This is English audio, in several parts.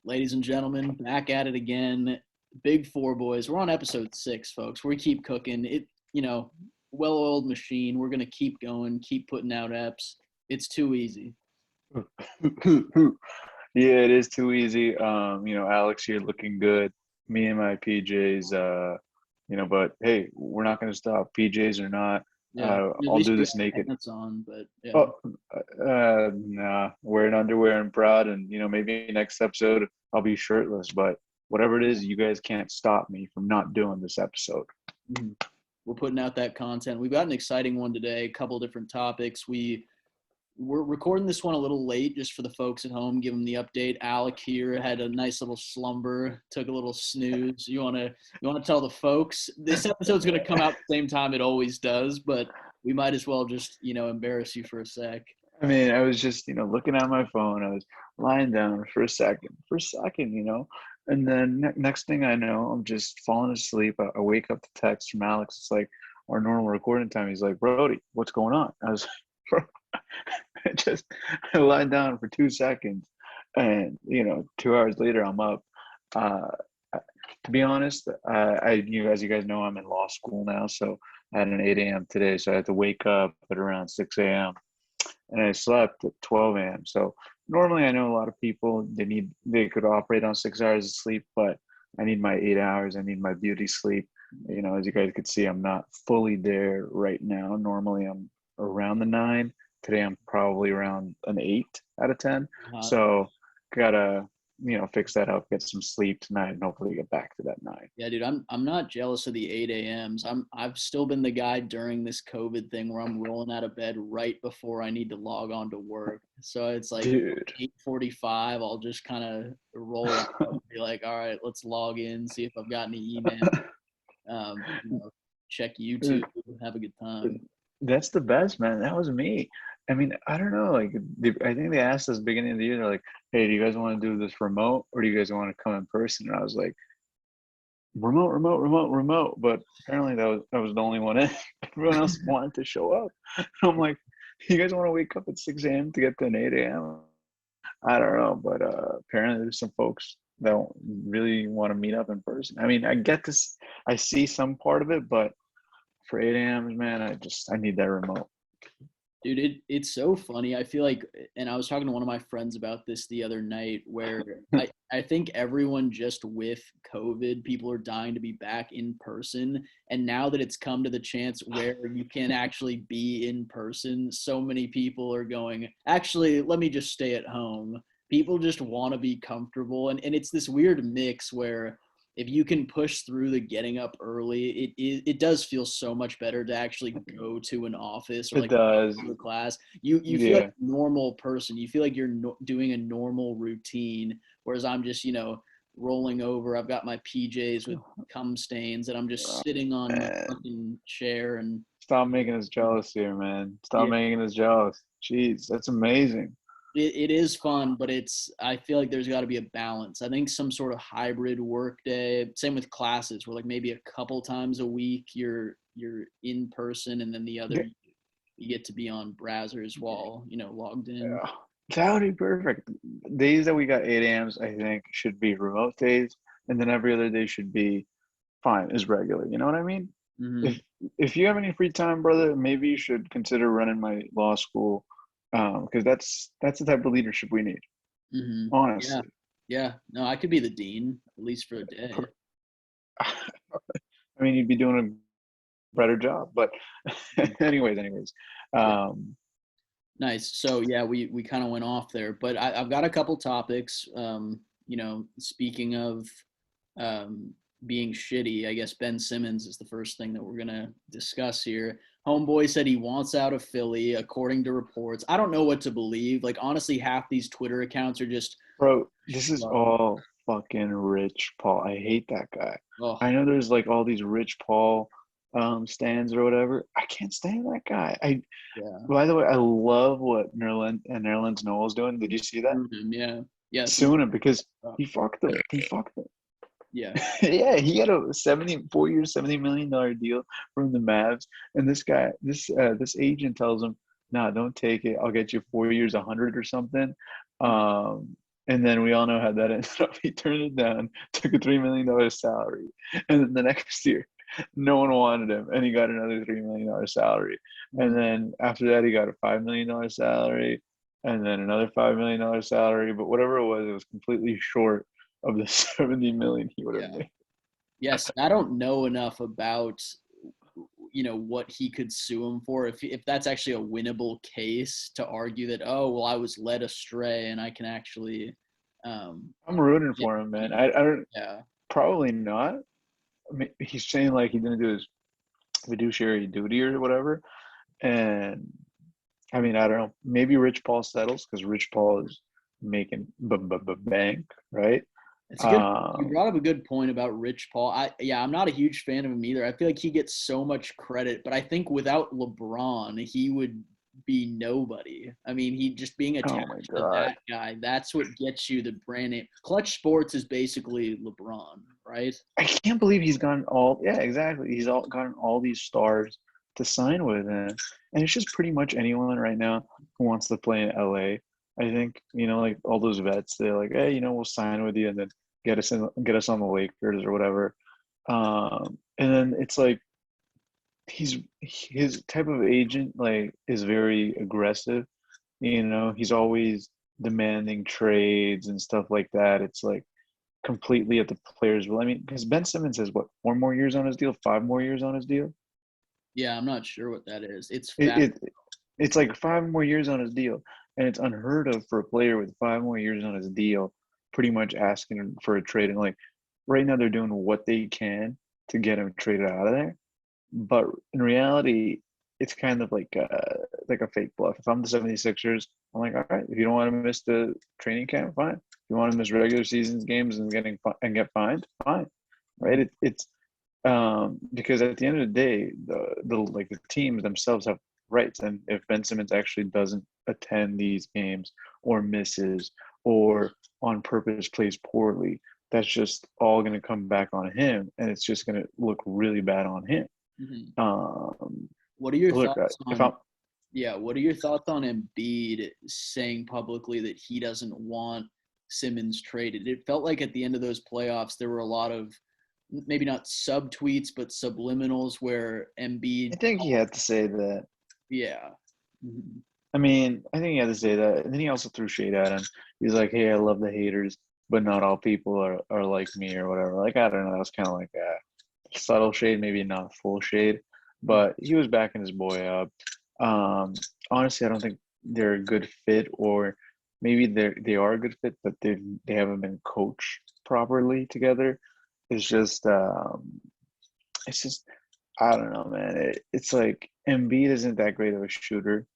Ladies and gentlemen, back at it again. Big Four boys. We're on episode 6, folks. We keep cooking. Well-oiled machine. We're gonna keep going, keep putting out eps. It's too easy. Yeah, it is too easy. Alex here looking good. Me and my PJs, but hey, we're not going to stop. PJs or not, Yeah. At I'll least do we this got naked. pants on, but yeah. Oh, nah, wearing underwear and proud. And, maybe next episode I'll be shirtless. But whatever it is, you guys can't stop me from not doing this episode. Mhm. We're putting out that content. We've got an exciting one today, a couple different topics. We're recording this one a little late just for the folks at home, give them the update. Alec here had a nice little slumber, took a little snooze. You wanna tell the folks this episode's gonna come out the same time it always does, but we might as well just, embarrass you for a sec. I mean, I was just, looking at my phone. I was lying down for a second, and then next thing I know, I'm just falling asleep. I wake up to text from Alex. It's like our normal recording time. He's like, Brody, what's going on? I was, bro, I lied down for 2 seconds, and 2 hours later, I'm up. Uh, to be honest, as you guys know, I'm in law school now, so I had an 8 a.m. today, so I had to wake up at around 6 a.m. and I slept at 12 a.m. So normally, I know a lot of people they could operate on 6 hours of sleep, but I need my 8 hours. I need my beauty sleep. As you guys could see, I'm not fully there right now. Normally, I'm around the 9. Today, I'm probably around an 8 out of 10. So gotta fix that up, get some sleep tonight, and hopefully get back to that 9. Yeah, dude, I'm not jealous of the 8 a.m.s. I've still been the guy during this COVID thing where I'm rolling out of bed right before I need to log on to work. So it's like Dude. 8:45, I'll just kind of roll out and be like, all right, let's log in, see if I've got any email, um, you know, check YouTube, have a good time. That's the best, man. That was me. I mean, I don't know. Like, I think they asked us beginning of the year. They're like, "Hey, do you guys want to do this remote, or do you guys want to come in person?" And I was like, "Remote, remote, remote, remote." But apparently, that was the only one in. Everyone else wanted to show up. And I'm like, "You guys want to wake up at 6 a.m. to get to an 8 a.m.?" I don't know, but apparently, there's some folks that don't really want to meet up in person. I mean, I get this. I see some part of it, but for 8 a.m., man, I need that remote. Dude, it's so funny. I feel like, and I was talking to one of my friends about this the other night, where I think everyone just with COVID, people are dying to be back in person. And now that it's come to the chance where you can actually be in person, so many people are going, actually, let me just stay at home. People just want to be comfortable. And it's this weird mix where if you can push through the getting up early, it does feel so much better to actually go to an office or It like does. to a class. You feel like Yeah. a normal person. You feel like you're doing a normal routine, whereas I'm just rolling over. I've got my PJs with cum stains, and I'm just Oh, sitting on my man. fucking chair. And Stop making us jealous here, man. Stop yeah, making us jealous. Jeez, that's amazing. it is fun, but I feel like there's got to be a balance. I think some sort of hybrid work day, same with classes, where like maybe a couple times a week you're in person, and then the other Yeah, you get to be on browsers while logged in. that would be perfect. Days that we got 8 a.m.s, I think, should be remote days, and then every other day should be fine, is regular. You know what I mean? Hmm. If if you have any free time, brother, maybe you should consider running my law school, because that's the type of leadership we need, Hmm. Yeah, honestly. yeah. No, I could be the dean at least for a day. Per- I mean, you'd be doing a better job, but anyways, Yeah. um, Nice. So yeah, we kind of went off there, but I've got a couple topics. Speaking of um, being shitty, I guess Ben Simmons is the first thing that we're gonna discuss here. Homeboy said he wants out of Philly, according to reports. I don't know what to believe. Like honestly, half these Twitter accounts are just bro, this is oh, all fucking Rich Paul. I hate that guy. oh I know there's like all these Rich Paul stands or whatever. I can't stand that guy. yeah. By the way, I love what Nerlens Noel's doing. Did you see that? Sued him, yeah. Yeah, so Suing him because uh, he fucked him. He fucked him. yeah. Yeah, he had a 74 year, $70 million deal from the Mavs, and this guy, this agent tells him, "Nah, don't take it. I'll get you 4 years, 100 or something." Um, And then we all know how that ended up. He turned it down, took a $3 million salary, and then the next year, no one wanted him, and he got another $3 million salary. And Mhm. then after that, he got a $5 million salary, and then another $5 million salary. But whatever it was completely short of the 70 million he would have Yeah. made. Yes, I don't know enough about what he could sue him for if that's actually a winnable case to argue that, oh well, I was led astray and I can actually I'm rooting get for him, man. money. I don't Yeah. probably not. I mean, he's saying like he didn't do his fiduciary duty or whatever, and I mean, I don't know. Maybe Rich Paul settles because Rich Paul is making bank, right? It's a good You Um, brought up a good point about Rich Paul. I'm not a huge fan of him either. I feel like he gets so much credit, but I think without LeBron, he would be nobody. I mean, he just being oh my attached to God, that guy, that's what gets you the brand name. Clutch Sports is basically LeBron, right? I can't believe he's gotten all. Yeah, exactly. He's all gotten all these stars to sign with him, and it's just pretty much anyone right now who wants to play in LA. I think like all those vets. They're like, hey, we'll sign with you, and then get us on the Lakers or whatever. And then it's like his type of agent like is very aggressive. He's always demanding trades and stuff like that. It's like completely at the players' will. I mean, because Ben Simmons has what, 4 more years on his deal, 5 more years on his deal. Yeah, I'm not sure what that is. It's It, fat. it it's like 5 more years on his deal, and it's unheard of for a player with 5 more years on his deal, pretty much asking for a trade. And like right now, they're doing what they can to get him traded out of there. But in reality, it's kind of like a fake bluff. If I'm the 76ers, I'm like, all right, if you don't want to miss the training camp, fine. If you want to miss regular seasons games and get fined, fine. Right? It's because at the end of the day, the teams themselves have rights, and if Ben Simmons actually doesn't attend these games or misses or on purpose plays poorly, that's just all going to come back on him, and it's just going to look really bad on him. Mhm. Um, What are your look, thoughts if on I'm Yeah, what are your thoughts on Embiid saying publicly that he doesn't want Simmons traded? It felt like at the end of those playoffs, there were a lot of maybe not subtweets, but subliminals where I Embiid, think he had to say that. yeah. Mhm. I mean, I think he had to say that. And then he also threw shade at him. He's like, hey, I love the haters, but not all people are like me or whatever. Like, I don't know. That was kind of like a subtle shade, maybe not full shade, but he was backing his boy up. Um, honestly, I don't think they're a good fit, or maybe they are a good fit, but they haven't been coached properly together. It's just it's just I don't know, man. It's like Embiid isn't that great of a shooter.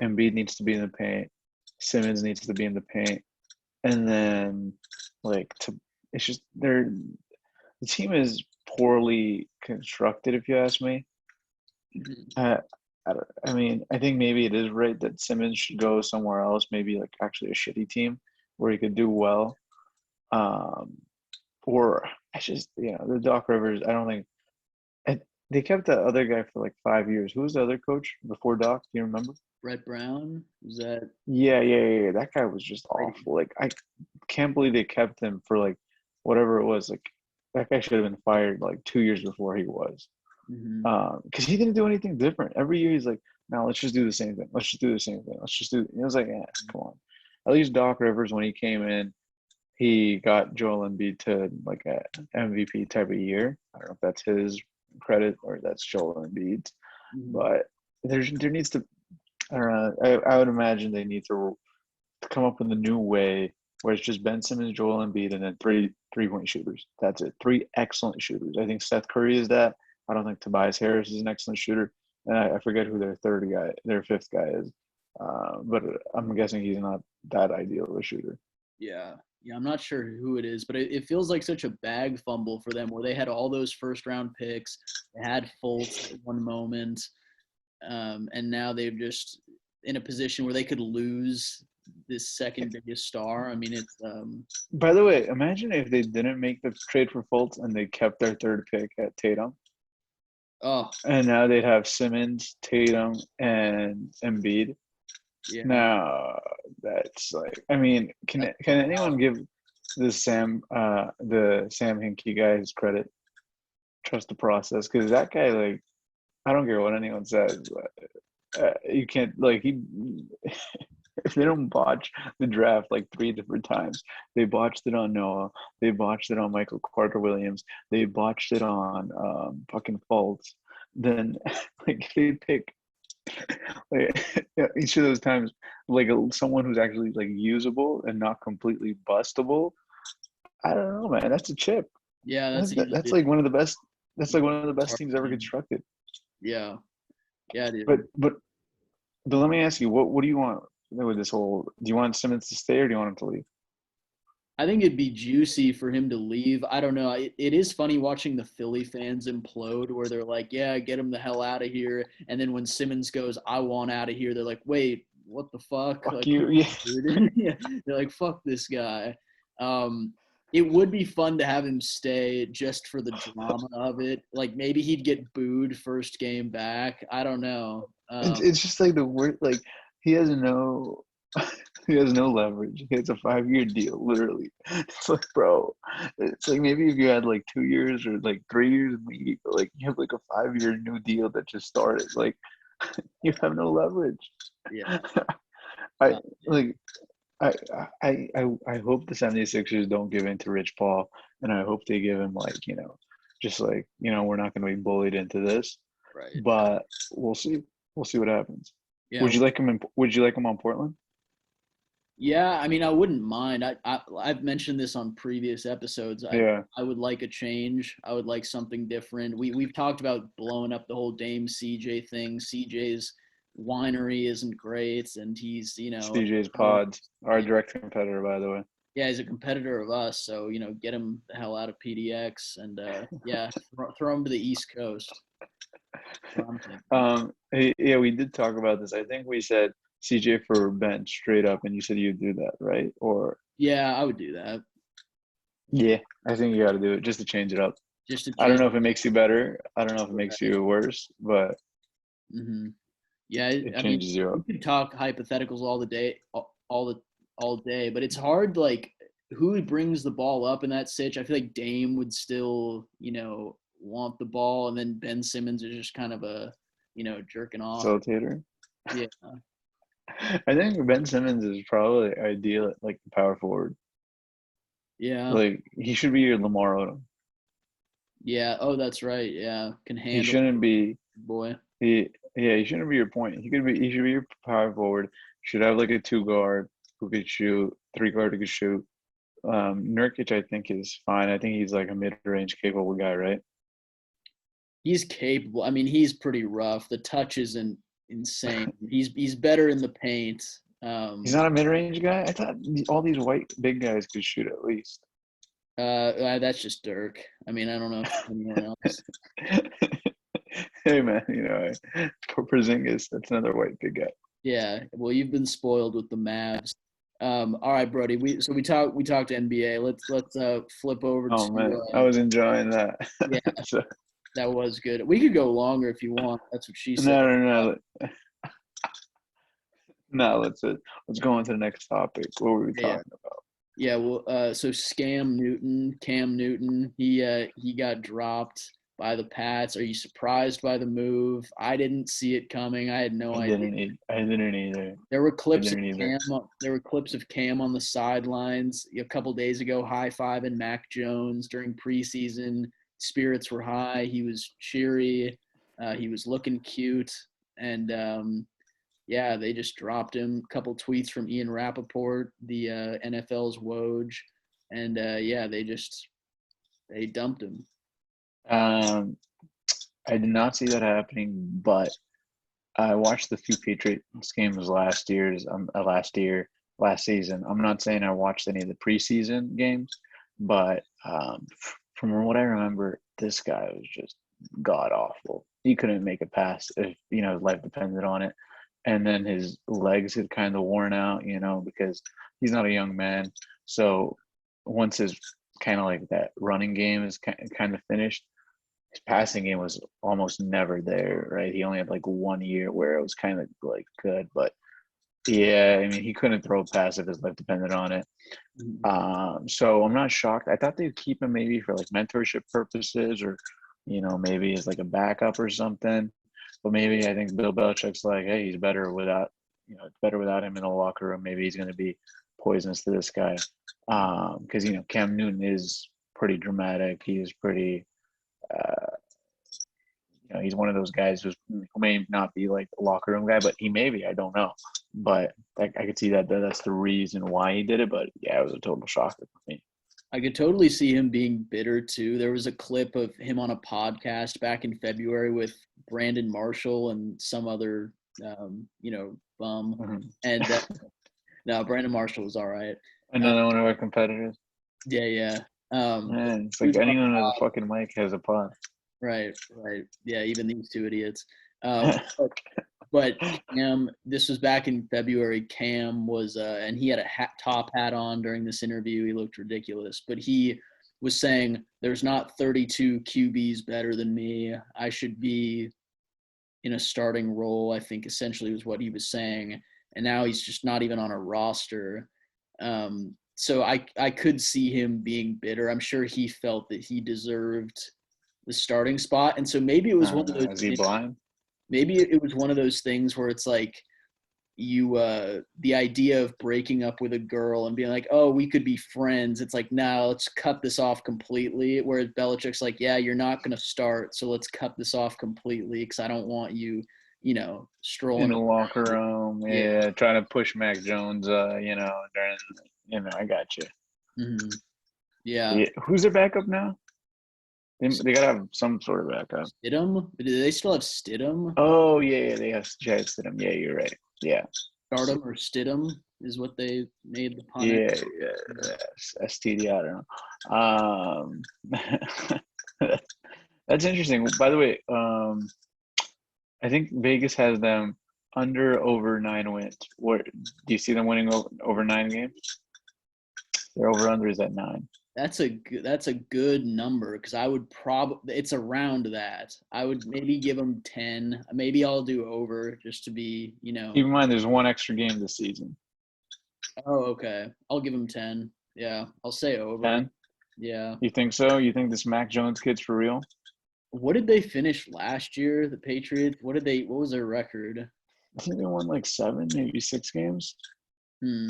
Embiid needs to be in the paint. Simmons needs to be in the paint, and then like to it's just the team is poorly constructed, if you ask me. Mhm. I mean, I think maybe it is right that Simmons should go somewhere else, maybe like actually a shitty team where he could do well. Um, or I just, the Doc Rivers, I don't think and they kept the other guy for like 5 years. Who was the other coach before Doc? Do you remember? Brett Brown, was that Yeah. That guy was just Brady? awful. Like I can't believe they kept him for like whatever it was. Like that guy should have been fired like 2 years before he was. Hmm. Because he didn't do anything different. Every year he's like, "Now let's just do the same thing. Let's just do the same thing. Let's just do." It was like, "Yeah, come on." At least Doc Rivers, when he came in, he got Joel Embiid to like a MVP type of year. I don't know if that's his credit or that's Joel Embiid's, Hmm. but there needs to. I don't know. I would imagine they need to come up with a new way where it's just Ben Simmons, Joel Embiid, and then three-point shooters. That's it. Three excellent shooters. I think Seth Curry is that. I don't think Tobias Harris is an excellent shooter, and I forget who their fifth guy is. But I'm guessing he's not that ideal of a shooter. Yeah. Yeah, I'm not sure who it is, but it feels like such a bag fumble for them where they had all those first round picks. They had Fultz at one moment. And now they're just in a position where they could lose this second biggest star. I mean, it's By the way, imagine if they didn't make the trade for Fultz and they kept their third pick at Tatum, oh and now they'd have Simmons, Tatum, and Embiid. Yeah. No, that's like, I mean, can anyone give the Sam Hinkie guy his credit? Trust the process, because that guy, like, I don't care what anyone says, but you can't, like, he if they don't botch the draft like 3 different times, they botched it on Noah, they botched it on Michael Carter Williams, they botched it on fucking Fultz. Then like they pick like yeah, each of those times like someone who's actually like usable and not completely bustable. I don't know, man. That's a chip. Yeah, that's That's usually like one of the best. That's like one of the it's best hard teams to ever do. constructed. Yeah. Yeah, But dude. but but let me ask you, what do you want with this whole? Do you want Simmons to stay or do you want him to leave? I think it'd be juicy for him to leave. I don't know. It is funny watching the Philly fans implode where they're like, yeah, get him the hell out of here. And then when Simmons goes, I want out of here, they're like, wait, what the fuck? Fuck Like, you. Yeah. dude. Yeah. They're like, fuck this guy. It would be fun to have him stay just for the drama of it. Like maybe he'd get booed first game back. I don't know. It's just like the word. Like he has no. He has no leverage. He has a 5-year deal, literally. It's like, bro, it's like maybe if you had like 2 years or like 3 years in the league, but like you have like a 5-year new deal that just started. Like you have no leverage. Yeah. I Uh, like I I hope the 76ers don't give in to Rich Paul, and I hope they give him like, just like, we're not gonna be bullied into this. right. But we'll see. We'll see what happens. Yeah. Would you like him on Portland? Yeah, I mean, I wouldn't mind. I've mentioned this on previous episodes. Yeah. I would like a change. I would like something different. We've talked about blowing up the whole Dame CJ thing. CJ's winery isn't great, and he's CJ's Pods, our direct competitor, by the way. yeah, he's a competitor of us. So get him the hell out of PDX, and yeah, throw him to the East Coast. That's what I'm thinking. Yeah, we did talk about this. I think we said CJ for bench straight up, and you said you'd do that, right? Or Yeah, I would do that yeah, I think you got to do it just to change it up. just to I don't change. know if it makes you better. I don't know if it makes you worse, but Hmm. Yeah, it I mean, changes you we up. could talk hypotheticals all the day, all day, but it's hard. Like, who brings the ball up in that sitch? I feel like Dame would still, want the ball, and then Ben Simmons is just kind of a, jerking off. Facilitator. Yeah, I think Ben Simmons is probably ideal at like the power forward. yeah, Like he should be your Lamar Odom. yeah. Oh, that's right. Yeah, can He handle shouldn't be. boy. He Yeah. He shouldn't be your point. He could be. He should be your power forward. Should have like a 2 guard who could shoot, 3 guard who could shoot. Nurkic, I think, is fine. I think he's like a mid-range capable guy, right? He's capable. I mean, he's pretty rough. The touch isn't insane. He's better in the paint. He's not a mid-range guy. I thought all these white big guys could shoot at least. That's just Dirk. I mean, I don't know if anyone else. Hey man, for Porzingis, that's another white big guy. Yeah, well, you've been spoiled with the Mavs. All right, Brody. We talked NBA. Let's flip over Oh to man, I was enjoying that. yeah, So, that was good. We could go longer if you want. That's what she said. no, no, no, no. Let's go on to the next topic. What were we Yeah, talking about? yeah. Well, so Cam Newton, he got dropped by the Pats. Are you surprised by the move? I didn't see it coming. I had no idea. I didn't either. There were I clips of didn't either. Cam. There were clips of Cam on the sidelines a couple days ago, high fiving Mac Jones during preseason. Spirits were high. He was cheery. He was looking cute, and yeah, they just dropped him. A couple tweets from Ian Rappaport, the NFL's Woj, and yeah, they dumped him. Um, I did not see that happening, but I watched the few Patriots games last season. I'm not saying I watched any of the preseason games, but from what I remember, this guy was just god awful. He couldn't make a pass if his life depended on it, and then his legs had kind of worn out, because he's not a young man. So once his kind of like that running game is kind of finished, his passing game was almost never there, right? He only had like 1 year where it was kind of like good, but Yeah, I mean, he couldn't throw a pass if his life depended on it. Mhm. So I'm not shocked. I thought they'd keep him maybe for like mentorship purposes, or maybe as like a backup or something. But maybe I think Bill Belichick's like, hey, he's better without, it's better without him in the locker room. Maybe he's going to be poisonous to this guy. Because Cam Newton is pretty dramatic. He's pretty, uh, he's one of those guys who may not be like a locker room guy, but he may be. I don't know. But I could see that's the reason why he did it. But yeah, it was a total shocker for me. I could totally see him being bitter too. There was a clip of him on a podcast back in February with Brandon Marshall and some other, bum. Mhm. And no, Brandon Marshall was all right. Uh, Another one of our competitors. yeah, yeah. Man, it's He like was on anyone with a fucking mic has a pod. right, right. Yeah, even these two idiots. But Cam, this was back in February. Cam was, and he had a top hat on during this interview. He looked ridiculous, but he was saying, "There's not 32 QBs better than me. I should be in a starting role." I think essentially was what he was saying, and now he's just not even on a roster. So I could see him being bitter. I'm sure he felt that he deserved the starting spot, and so maybe it was one of those Is he things blind? maybe it was one of those things where it's like the idea of breaking up with a girl and being like, oh, we could be friends. It's like, no, let's cut this off completely. Whereas Belichick's like, yeah, you're not going to start, so let's cut this off completely because I don't want you, In strolling the around. locker room, Yeah. yeah, trying to push Mac Jones, during, I got you. Hmm. Yeah. Yeah, who's their backup now? They gotta have some sort of backup. Stidham? Do they still have Stidham? Oh yeah, they have Jared Stidham. Yeah, you're right. Yeah, Stardom or Stidham is what they made the pun at. yeah. STD. I don't know. That's interesting. By the way, I think Vegas has them under over 9 wins. What do you see them winning over 9 games? Their over under is at 9. That's a good number because I would probably it's around that. I would maybe give them 10. Maybe I'll do over just to be. Keep in mind, there's one extra game this season. Oh, okay. I'll give them 10. Yeah, I'll say over. 10. Yeah. You think so? You think this Mac Jones kid's for real? What did they finish last year? The Patriots. What was their record? I think they won like 7, maybe 6 games. Hmm.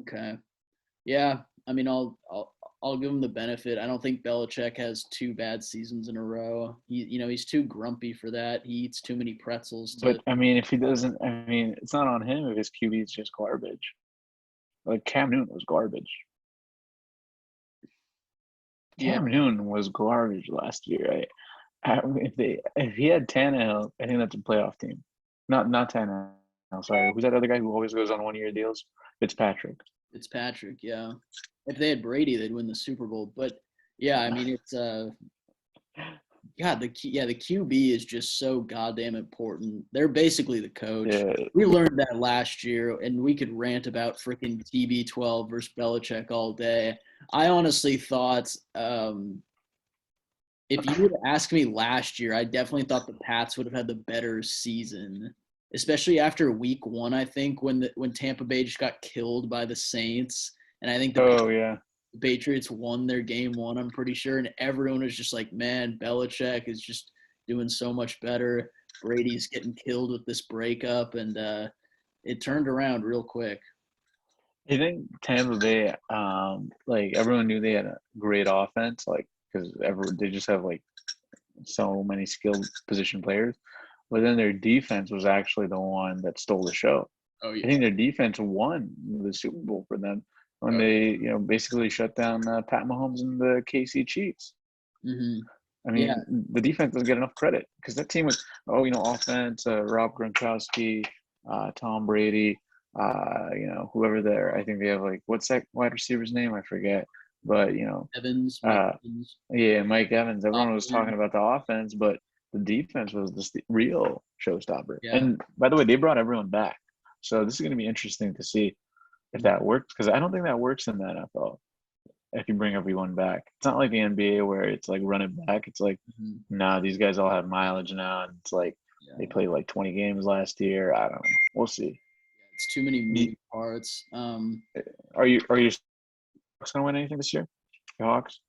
Okay. Yeah. I mean, I'll give him the benefit. I don't think Belichick has two bad seasons in a row. He's too grumpy for that. He eats too many pretzels to. But I mean, if he doesn't, I mean, it's not on him if his QB is just garbage. Like Cam Newton was garbage. Yeah. Cam Newton was garbage last year. If he had Tannehill, I think that's a playoff team. Not Tannehill. Sorry, who's that other guy who always goes on 1 year deals? Fitzpatrick. Fitzpatrick, yeah. If they had Brady, they'd win the Super Bowl. But yeah, I mean, it's God, the QB is just so goddamn important. They're basically the coach. Yeah, We learned that last year, and we could rant about freaking TB12 versus Belichick all day. I honestly thought, if you would ask me last year, I definitely thought the Pats would have had the better season, especially after Week 1. I think when Tampa Bay just got killed by the Saints, and I think the oh yeah. Patriots won their game 1, I'm pretty sure, and everyone was just like, man, Belichick is just doing so much better. Brady's getting killed with this breakup, and it turned around real quick. I think Tampa Bay, like everyone knew they had a great offense, like because they just have like so many skilled position players. But then their defense was actually the one that stole the show. Oh I yeah. think their defense won the Super Bowl for them when Oh, they, basically shut down Pat Mahomes and the KC Chiefs. mm-hmm. I Yeah. mean, the defense doesn't get enough credit because that team was, offense, Rob Gronkowski, Tom Brady, whoever there. I think they have like, what's that wide receiver's name? I forget. But, Mike uh, Evans. yeah, Mike Evans. Everyone was Stopped talking about the offense, but the defense was the real showstopper. Yeah. And by the way, they brought everyone back. So this is going to be interesting to see if that works because I don't think that works in the NFL if you bring everyone back. It's not like the NBA where it's like run it back. It's like, Mhm. nah, these guys all have mileage now. And it's like they Yeah. played like 20 games last year. I don't know. We'll see. It's too many You- moving parts. are you gonna win anything this year? The Hawks?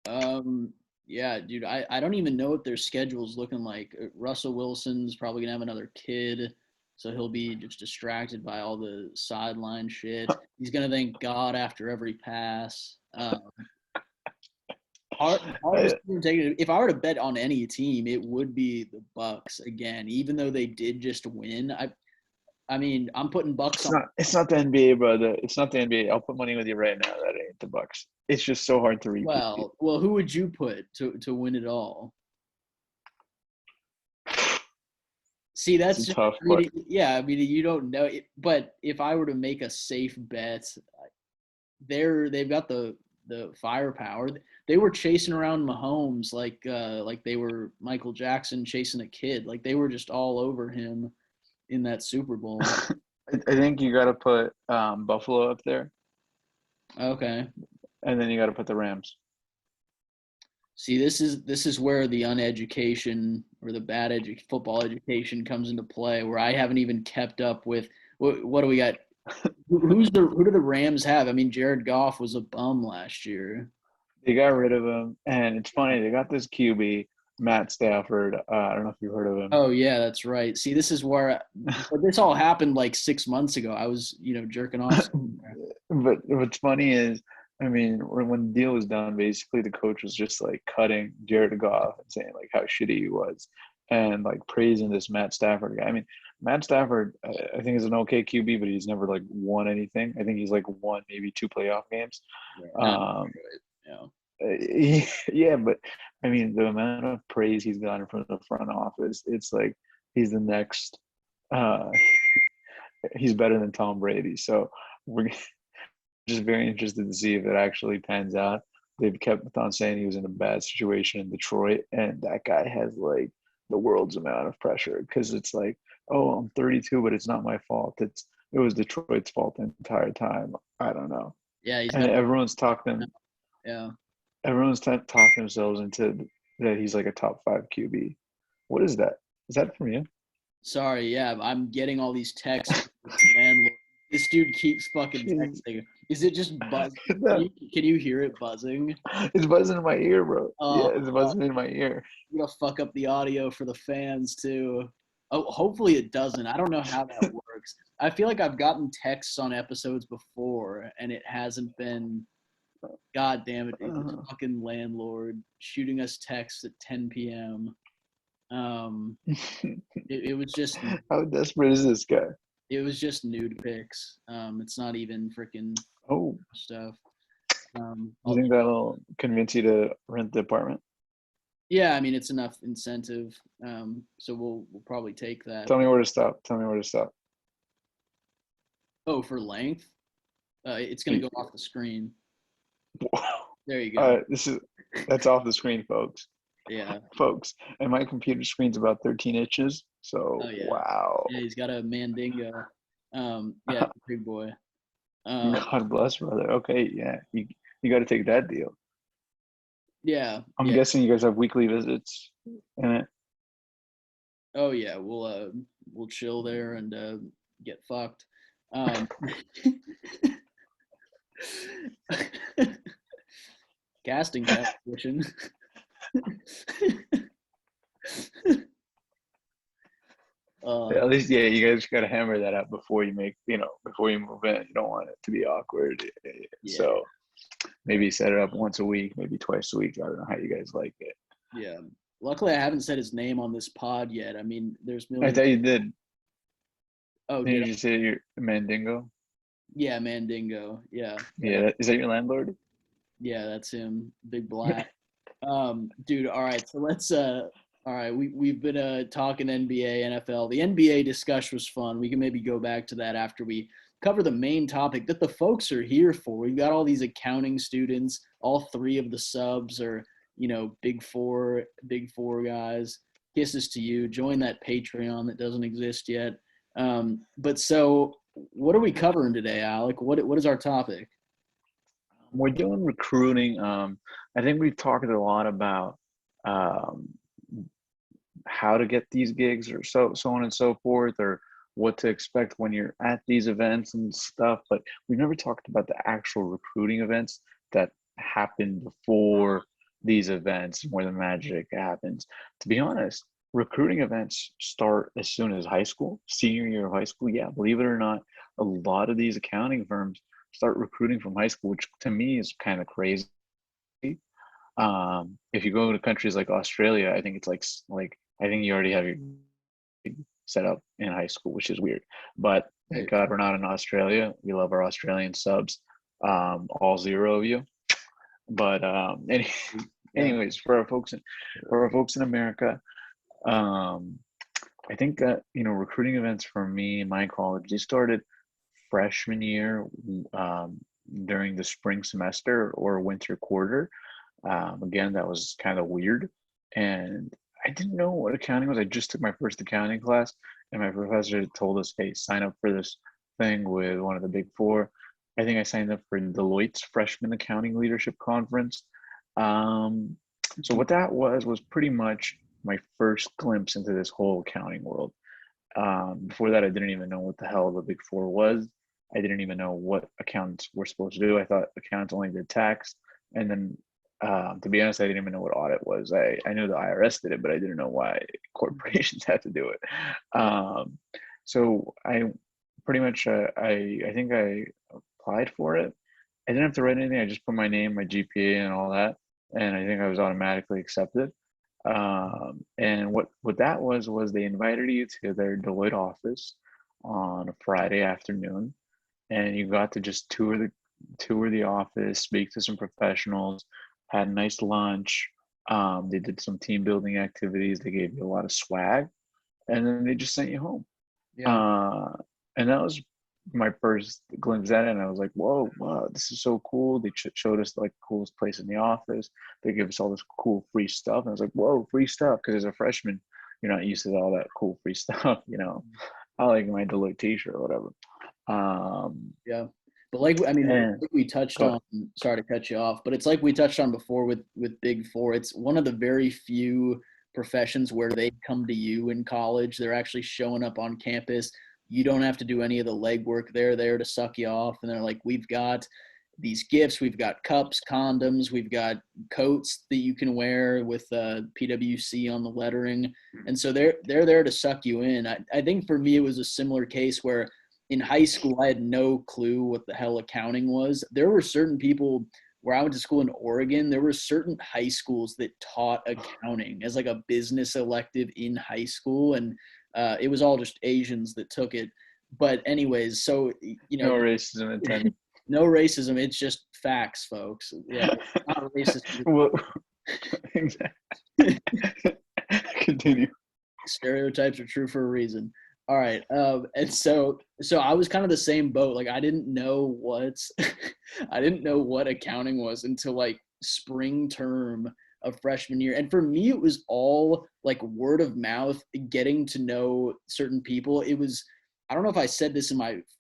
Um, yeah, dude, I don't even know what their schedule's looking like. Russell Wilson's probably gonna have another kid, so he'll be just distracted by all the sideline shit. He's gonna thank God after every pass. Hardest I- team taking. If I were to bet on any team, it would be the Bucks again. Even though they did just win, I mean, I'm putting Bucks It's on. not. It's not the NBA, brother. It's not the NBA. I'll put money with you right now. That ain't the Bucks. It's just so hard to repeat. Well, who would you put to win it all? See, It's that's a just, tough, I but mean, yeah, I mean, you don't know, but if I were to make a safe bet, they've got the firepower. They were chasing around Mahomes like they were Michael Jackson chasing a kid. Like they were just all over him in that Super Bowl. I think you got to put Buffalo up there, Okay. and then you got to put the Rams. See, this is where the uneducation or the bad football education comes into play, where I haven't even kept up with what do we got? Who do the Rams have? I mean, Jared Goff was a bum last year. They got rid of him, and it's funny. They got this QB, Matt Stafford. I don't know if you've heard of him. Oh yeah, that's right. See, this is where but this all happened like 6 months ago. I was jerking off somewhere. But what's funny is, I mean, when the deal was done, basically the coach was just like cutting Jared Goff and saying like how shitty he was, and like praising this Matt Stafford guy. I mean, Matt Stafford, I think is an okay QB, but he's never like won anything. I think he's like won maybe 2 playoff games. Yeah, not Um, good. Yeah. yeah, but I mean, the amount of praise he's gotten from the front office, it's like he's the next. Uh, he's better than Tom Brady. So we're just very interested to see if it actually pans out. They've kept on saying he was in a bad situation in Detroit, and that guy has like the world's amount of pressure because it's like, oh, I'm 32, but it's not my fault. It was Detroit's fault the entire time. I don't know, Yeah, he's and got yeah. everyone's talking themselves into that he's like a top 5 QB. What is that? Is that from you? Sorry, yeah, I'm getting all these texts. Man, this dude keeps fucking Jeez. texting. Is it just buzzing? Can No, you hear it buzzing? it's buzzing in my ear, bro. Yeah, Oh, it's buzzing in my ear. I'm gonna fuck up the audio for the fans too. Oh, hopefully it doesn't. I don't know how that works. I feel like I've gotten texts on episodes before, and it hasn't been. God damn it! This Uh, fucking landlord shooting us texts at 10 p.m. Um, it was just how desperate is this guy? nude pics. It's not even freaking Oh, stuff. you think that'll convince you to rent the apartment? Yeah, I mean it's enough incentive. So we'll probably take that. Tell me where to stop. Tell me where to stop. Oh, for length, it's gonna go off the screen. There you All go. right, that's off the screen, folks. Yeah. Folks, and my computer screen's about 13 inches. So Oh yeah. wow. Yeah, he's got a Mandingo. Yeah, big boy. Um, God bless, brother. Okay, yeah, you got to take that deal. yeah, I'm yeah. guessing you guys have weekly visits in it. Oh yeah, we'll chill there and get fucked. Um, casting couch position. Yeah, at uh, least, yeah, you guys got to hammer that out before you before you move in. You don't want it to be awkward. yeah, So maybe set it up once a week, maybe twice a week. I don't know how you guys like it. yeah. Luckily, I haven't said his name on this pod yet. I mean, there's I millions. thought you did. Oh, Did did I? you say you're Mandingo? Yeah, Mandingo. Yeah, Yeah, is that your landlord? yeah, that's him. Big black. Dude. All right, so let's. All right, we've been talking NBA, NFL. The NBA discussion was fun. We can maybe go back to that after we cover the main topic that the folks are here for. We've got all these accounting students. All three of the subs are big four guys. Kisses to you. Join that Patreon that doesn't exist yet. But so, what are we covering today, Alec? What is our topic? We're doing recruiting. I think we've talked a lot about um, how to get these gigs or so on and so forth, or what to expect when you're at these events and stuff, but we never talked about the actual recruiting events that happen before these events where the magic happens. To be honest, recruiting events start as soon as high school, senior year of high school. Yeah, believe it or not, a lot of these accounting firms start recruiting from high school, which to me is kind of crazy. If you go to countries like Australia, I think it's like I think you already have your set up in high school, which is weird. But thank God we're not in Australia. We love our Australian subs, all zero of you. But anyways, for our folks in America, um, I think that recruiting events for me in my college, they started freshman year, um, during the spring semester or winter quarter. Again, that was kind of weird. And I didn't know what accounting was. I just took my first accounting class, and my professor told us, hey, sign up for this thing with one of the big four. I think I signed up for Deloitte's Freshman Accounting Leadership Conference. Um, so what that was pretty much my first glimpse into this whole accounting world. Before that, I didn't even know what the hell the big four was. I didn't even know what accountants were supposed to do. I thought accountants only did tax. And then, to be honest, I didn't even know what audit was. I knew the IRS did it, but I didn't know why corporations had to do it. Um, so I pretty much, I think I applied for it. I didn't have to write anything. I just put my name, my GPA, and all that, and I think I was automatically accepted. And what that was they invited you to their Deloitte office on a Friday afternoon, and you got to just tour the office, speak to some professionals, had a nice lunch. They did some team building activities. They gave you a lot of swag, and then they just sent you home. Yeah. Uh, and that was my first glimpse at it. And I was like, whoa, wow, this is so cool. They showed us like the coolest place in the office. They gave us all this cool free stuff. And I was like, whoa, free stuff. Because as a freshman, you're not used to all that cool free stuff, I like my Deloitte t-shirt or whatever. Yeah. But like, I mean, And like we touched go on, sorry to cut you off, but it's like we touched on before with Big Four. It's one of the very few professions where they come to you in college. They're actually showing up on campus. You don't have to do any of the legwork. They're there to suck you off. And they're like, we've got these gifts. We've got cups, condoms. We've got coats that you can wear with PWC on the lettering. And so they're there to suck you in. I think for me, it was a similar case where in high school, I had no clue what the hell accounting was. There were certain people where I went to school in Oregon, there were certain high schools that taught accounting as like a business elective in high school. And it was all just Asians that took it. But anyways, so, no racism intended. no racism. It's just facts, folks. Yeah. Not racist. Well, exactly. Continue. Stereotypes are true for a reason. All right. And so I was kind of the same boat. Like I didn't know what I didn't know what accounting was until like spring term of freshman year. And for me, it was all like word of mouth, getting to know certain people. It was, I don't know if I said this in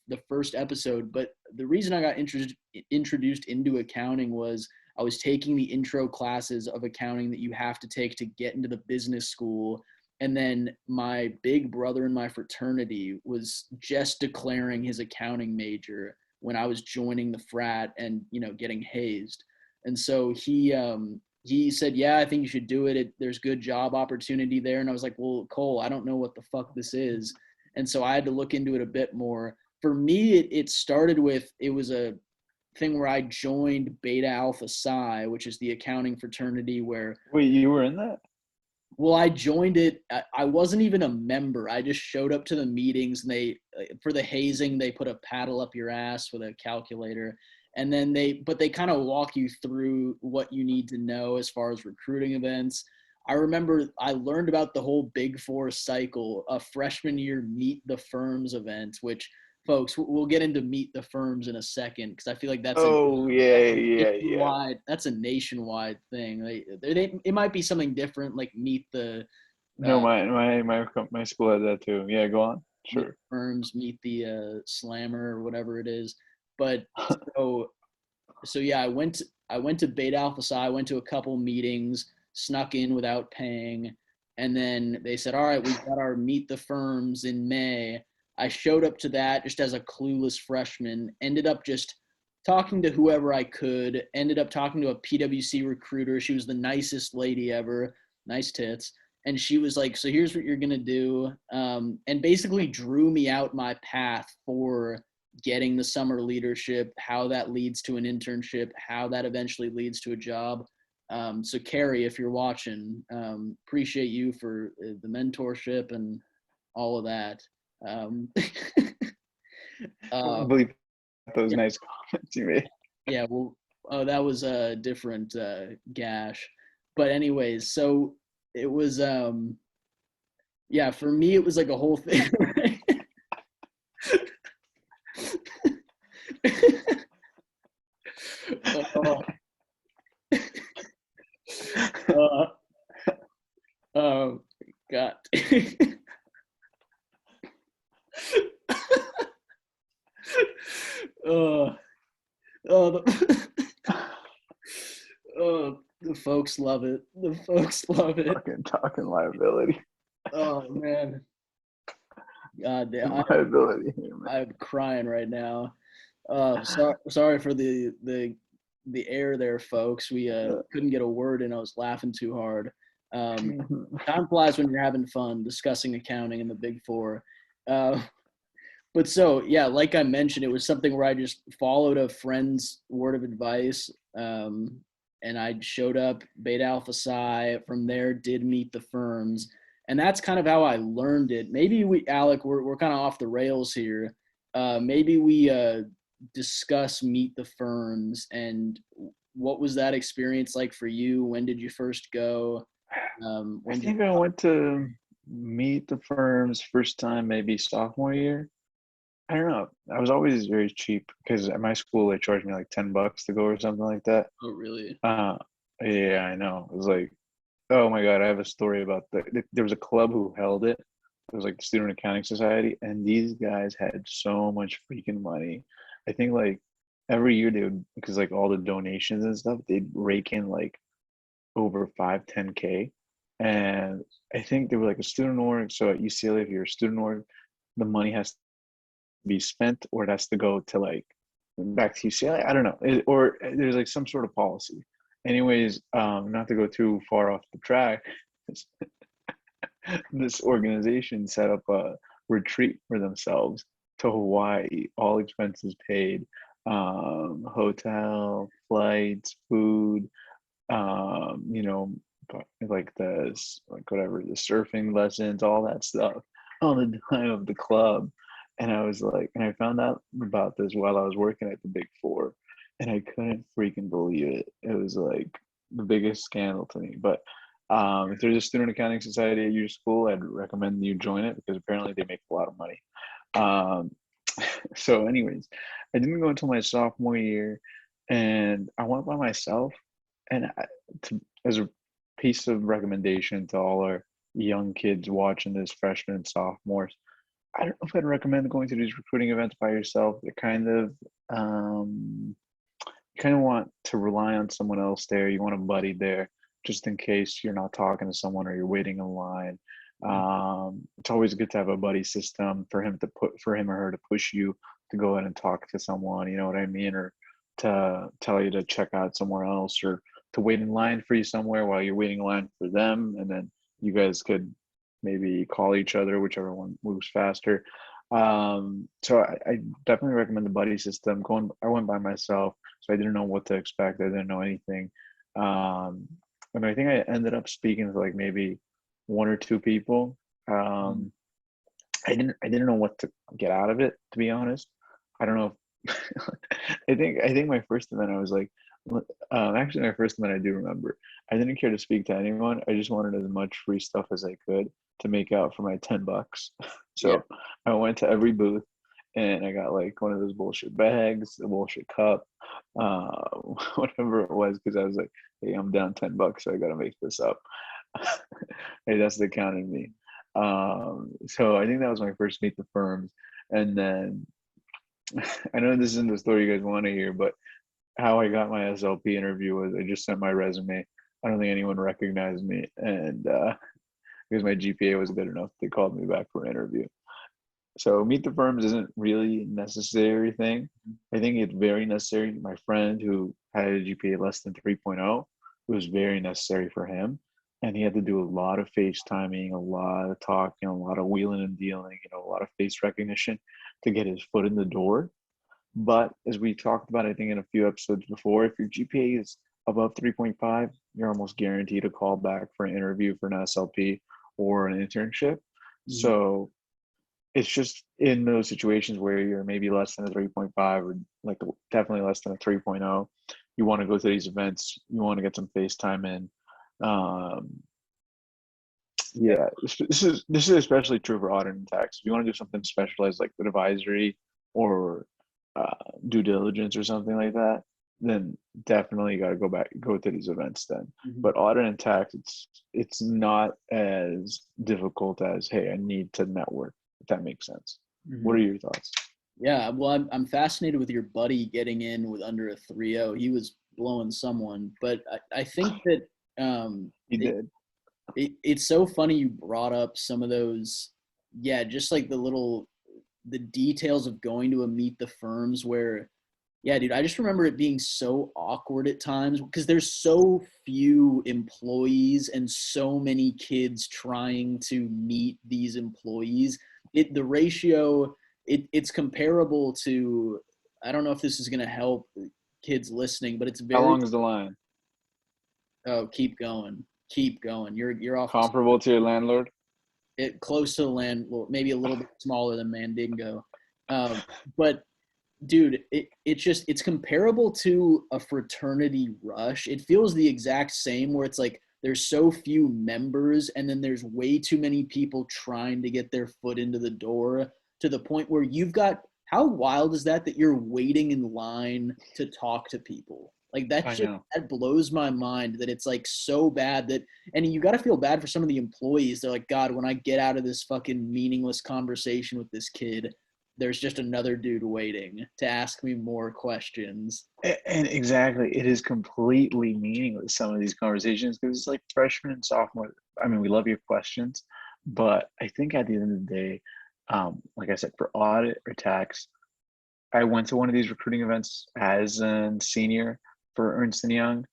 the first episode, but the reason I got introduced into accounting was I was taking the intro classes of accounting that you have to take to get into the business school. And then my big brother in my fraternity was just declaring his accounting major when I was joining the frat and, getting hazed. And so he said, yeah, I think you should do it. There's good job opportunity there. And I was like, well, Cole, I don't know what the fuck this is. And so I had to look into it a bit more. For me, it started with, it was a thing where I joined Beta Alpha Psi, which is the accounting fraternity where. Wait, you were in that? Well, I joined it. I wasn't even a member. I just showed up to the meetings, and for the hazing, they put a paddle up your ass with a calculator. And then they kind of walk you through what you need to know as far as recruiting events. I remember I learned about the whole Big Four cycle, a freshman year Meet the Firms event, which, folks, we'll get into Meet the Firms in a second because I feel like that's nationwide. That's a nationwide thing. It might be something different, like Meet the No, my school had that too. Yeah, go on. Sure. Meet the Firms, Meet the Slammer or whatever it is. But so yeah, I went to Beta Alpha Psi. I went to a couple meetings, snuck in without paying, and then they said, all right, we've got our Meet the Firms in May. I showed up to that just as a clueless freshman, ended up just talking to whoever I could, ended up talking to a PWC recruiter. She was the nicest lady ever, nice tits. And she was like, so here's what you're going to do. And basically drew me out my path for getting the summer leadership, how that leads to an internship, how that eventually leads to a job. So Carrie, if you're watching, appreciate you for the mentorship and all of that. I uh, believe those yeah, nice comments you made. yeah, well, oh, that was a different gash. But anyways, so it was, yeah, for me, it was like a whole thing. uh, uh, oh, God. uh, the, the folks love it. The folks love it. Fucking talking liability. Oh man, God damn, Liability here, man. I'm crying right now. Sorry for the air there, folks. We couldn't get a word in. I was laughing too hard. Time flies when you're having fun discussing accounting and the Big Four. Uh, but so yeah, like I mentioned, it was something where I just followed a friend's word of advice, and I showed up Beta Alpha Psi. From there, did meet the firms, and that's kind of how I learned it. Maybe Alec, we're kind of off the rails here. Maybe we discuss meet the firms and what was that experience like for you? When did you first go? I When did think I went to meet the firms first time maybe sophomore year. I don't know. I was always very cheap because at my school they charged me like $10 to go or something like that. oh really? Uh, yeah, I know. It was like, oh my God, I have a story about there was a club who held it. It was like the Student Accounting Society, and these guys had so much freaking money. I think like every year they would, because like all the donations and stuff, they'd rake in like over 5, 10K. And I think they were like a student org. So at UCLA, if you're a student org, the money has to be spent or it has to go to like back to UCLA. I don't know. Or there's like some sort of policy. Anyways, not to go too far off the track, this organization set up a retreat for themselves to Hawaii, all expenses paid, hotel, flights, food, you know, like like whatever, the surfing lessons, all that stuff, all the time of the club. And I was like, and I found out about this while I was working at the Big Four, and I couldn't freaking believe it. It was like the biggest scandal to me. But if there's a student accounting society at your school, I'd recommend you join it because apparently they make a lot of money. Um, so, anyways, I didn't go until my sophomore year, and I went by myself. And as a piece of recommendation to all our young kids watching this, freshmen and sophomores, I don't know if I'd recommend going to these recruiting events by yourself. They're you kind of want to rely on someone else there. You want a buddy there just in case you're not talking to someone or you're waiting in line. It's always good to have a buddy system for for him or her to push you to go ahead and talk to someone, you know what I mean? Or to tell you to check out somewhere else or to wait in line for you somewhere while you're waiting in line for them. And then you guys could maybe call each other, whichever one moves faster. So I definitely recommend the buddy system. I went by myself, so I didn't know what to expect. I didn't know anything. Um, and I think I ended up speaking to like maybe one or two people. Mm. Um, I didn't know what to get out of it, to be honest. I don't know if I think my first event I was like, actually my first event I do remember. I didn't care to speak to anyone. I just wanted as much free stuff as I could to make out for my $10. Yeah. So I went to every booth and I got like one of those bullshit bags, a bullshit cup, uh, whatever it was, because I was like, hey, I'm down $10, so I gotta make this up. Hey, that's the account in me. So I think that was my first meet the firms. And then I know this isn't the story you guys want to hear, but how I got my SLP interview was I just sent my resume. I don't think anyone recognized me, and because my GPA was good enough, they called me back for an interview. So meet the firms isn't really a necessary thing. I think it's very necessary. My friend who had a GPA less than 3.0, it was very necessary for him. And he had to do a lot of FaceTiming, a lot of talking, a lot of wheeling and dealing, a lot of face recognition to get his foot in the door. But as we talked about, I think in a few episodes before, if your GPA is above 3.5, you're almost guaranteed a call back for an interview for an SLP or an internship. Mhm. So it's just in those situations where you're maybe less than a 3.5 or like definitely less than a 3.0, you want to go to these events, you want to get some FaceTime in. Um, Yeah. yeah, this is especially true for audit and tax. If you want to do something specialized like advisory or uh, due diligence or something like that, then definitely you got to go to these events then. Mhm. But audit and tax, it's not as difficult as, hey, I need to network, if that makes sense. What Mhm. are your thoughts? Yeah, well, I'm fascinated with your buddy getting in with under a 3.0. He was blowing someone, but I think that um, He it, did. it's so funny you brought up some of those, yeah, just like the details of going to a meet the firms where, yeah, dude, I just remember it being so awkward at times because there's so few employees and so many kids trying to meet these employees. The ratio, it's comparable to, I don't know if this is going to help kids listening, but it's How very, long is the line? oh, keep going. You're off the Comparable to your landlord? close to the land, well, maybe a little bit smaller than Mandingo, but dude, it's comparable to a fraternity rush. It feels the exact same where it's like there's so few members and then there's way too many people trying to get their foot into the door to the point where you've got, how wild is that you're waiting in line to talk to people? Like I know. that blows my mind that it's like so bad that, and you got to feel bad for some of the employees. They're like, God, when I get out of this fucking meaningless conversation with this kid, there's just another dude waiting to ask me more questions. And exactly, it is completely meaningless, some of these conversations, because it's like freshman and sophomore. I mean, we love your questions, but I think at the end of the day, like I said, for audit or tax, I went to one of these recruiting events as a senior for Ernst and Young,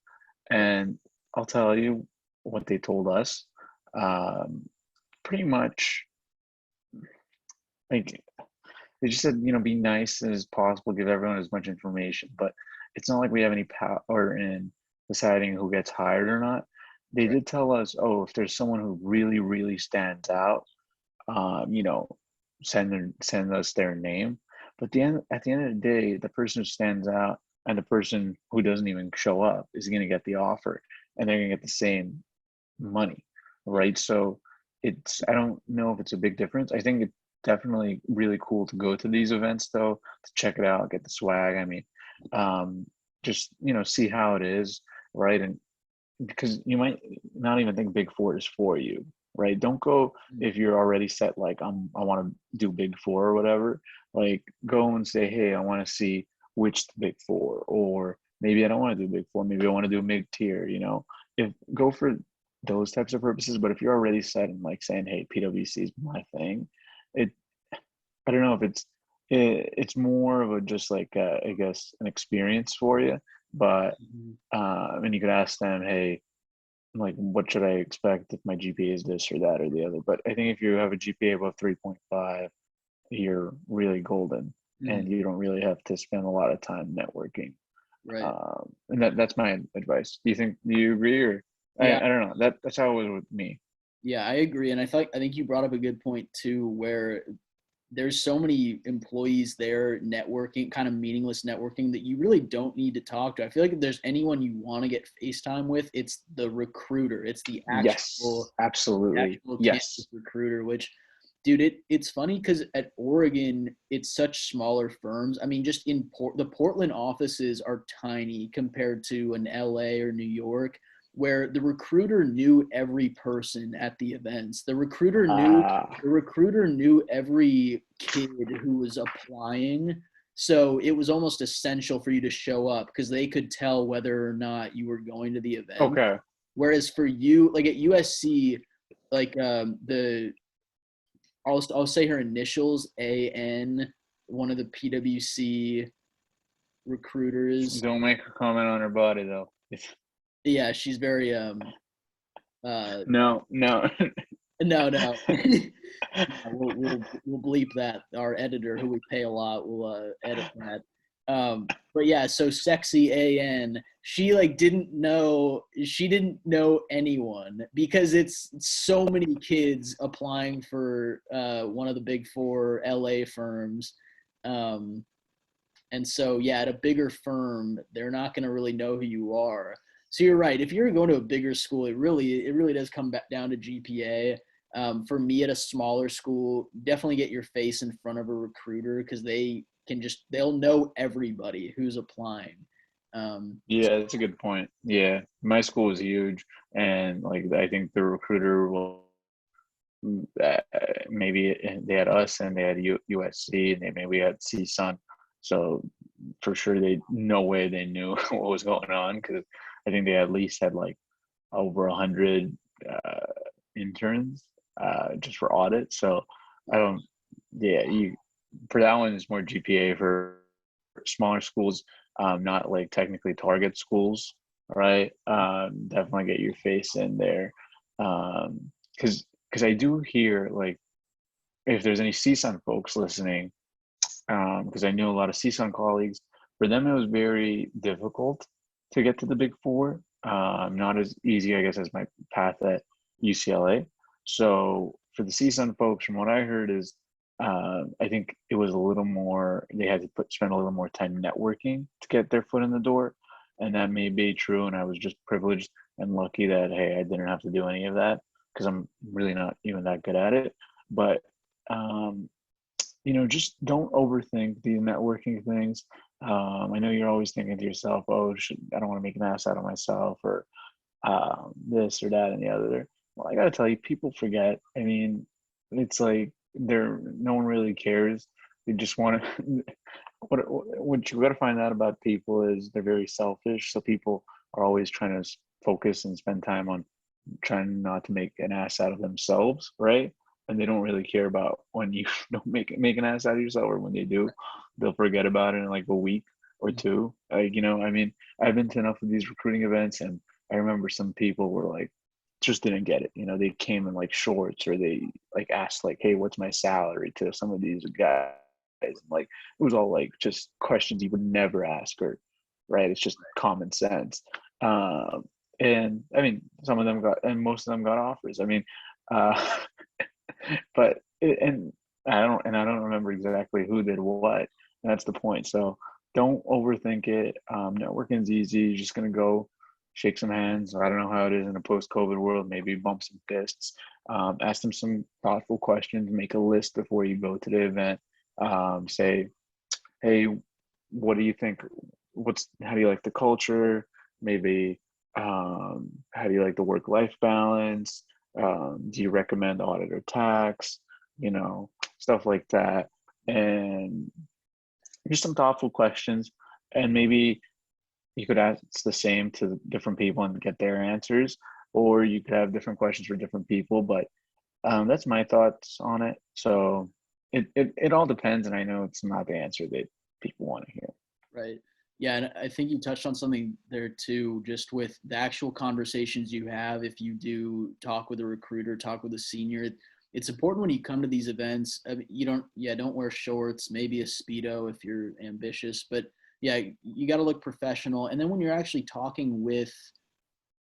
and I'll tell you what they told us. Um, Pretty much, like they just said, be nice as possible, give everyone as much information, but it's not like we have any power in deciding who gets hired or not. They Right. did tell us, oh, if there's someone who really, really stands out, um, you know, send us their name. But at the end of the day, the person who stands out and the person who doesn't even show up is going to get the offer, and they're going to get the same money, Yeah. right? So I don't know if it's a big difference. I think it's definitely really cool to go to these events though, to check it out, get the swag. I mean, um, just, see how it is, right? And because you might not even think Big Four is for you, right? Don't go if you're already set, like I want to do Big Four or whatever. Like go and say, hey, I want to see which Big Four, or maybe I don't want to do Big Four, maybe I want to do mid tier, if go for those types of purposes. But if you're already set and like saying, hey, PwC is my thing, it I don't know if it's more of a just like I guess an experience for you. But Mhm. and you could ask them, hey, like what should I expect if my GPA is this or that or the other. But I think if you have a GPA above 3.5, you're really golden, Mhm. and you don't really have to spend a lot of time networking. Right. And that's my advice. Do you agree, or Yeah. I don't know, that's how it was with me. Yeah, I agree. And I think you brought up a good point too, where there's so many employees there networking, kind of meaningless networking that you really don't need to talk to. I feel like if there's anyone you want to get FaceTime with, it's the recruiter. It's Yes, the absolutely. actual campus Yes. recruiter, which, dude, it's funny because at Oregon, it's such smaller firms. I mean, just the Portland offices are tiny compared to an LA or New York, where the recruiter knew every person at the events. Ah, The recruiter knew every kid who was applying. So it was almost essential for you to show up because they could tell whether or not you were going to the event. okay. Whereas for you, like at USC, like the I'll say her initials, AN, one of the PWC recruiters. Don't make a comment on her body though. Yeah, she's very uh No, no. no. We'll bleep that. Our editor, who we pay a lot, will edit that. But yeah, so sexy AN, she like she didn't know anyone because it's so many kids applying for one of the big four LA firms. Um, and so yeah, at a bigger firm, they're not going to really know who you are. So you're right. If you're going to a bigger school, it really does come back down to GPA. For me at a smaller school, definitely get your face in front of a recruiter because they'll know everybody who's applying. Yeah, that's a good point. Yeah, my school was huge, and like I think the recruiter will uh, maybe they had us and they had USC and they maybe had CSUN. So for sure, they no way they knew what was going on because I think they at least had like over 100 interns just for audit. So I don't. Yeah, you for that one is more GPA for smaller schools, not like technically target schools, right? Definitely get your face in there, because I do hear like if there's any CSUN folks listening, because I knew a lot of CSUN colleagues. For them, it was very difficult to get to the Big Four. Not as easy, I guess, as my path at UCLA. So for the CSUN folks, from what I heard, is I think it was a little more. They had to spend a little more time networking to get their foot in the door, and that may be true. And I was just privileged and lucky that hey, I didn't have to do any of that because I'm really not even that good at it. But um, just don't overthink the networking things. I know you're always thinking to yourself, "Oh, I don't want to make an ass out of myself," or this or that and the other. Well, I gotta tell you, people forget. I mean, it's like no one really cares. They just want to. What you gotta find out about people is they're very selfish. So people are always trying to focus and spend time on trying not to make an ass out of themselves, right? And they don't really care about when you don't make an ass out of yourself, or when they do, they'll forget about it in like a week or two. I mean, I've been to enough of these recruiting events, and I remember some people were like, just didn't get it. They came in like shorts, or they like asked like, "Hey, what's my salary?" to some of these guys. And, like it was all like just questions you would never ask her, right? It's just common sense. Um, and I mean, some of them got, and most of them got offers. I mean, uh, but and I don't remember exactly who did what. And that's the point. So don't overthink it. Networking is easy. You're just gonna go shake some hands. I don't know how it is in a post-COVID world. Maybe bump some fists. Ask them some thoughtful questions. Make a list before you go to the event. Say, hey, what do you think? How do you like the culture? Maybe how do you like the work-life balance? Do you recommend audit or tax? Stuff like that. And just some thoughtful questions. And maybe you could ask the same to different people and get their answers, or you could have different questions for different people. But that's my thoughts on it. So it all depends. And I know it's not the answer that people want to hear. Right. Yeah, and I think you touched on something there too, just with the actual conversations you have. If you do talk with a recruiter, talk with a senior, it's important when you come to these events. I mean, don't wear shorts, maybe a Speedo if you're ambitious, but yeah, you got to look professional. And then when you're actually talking with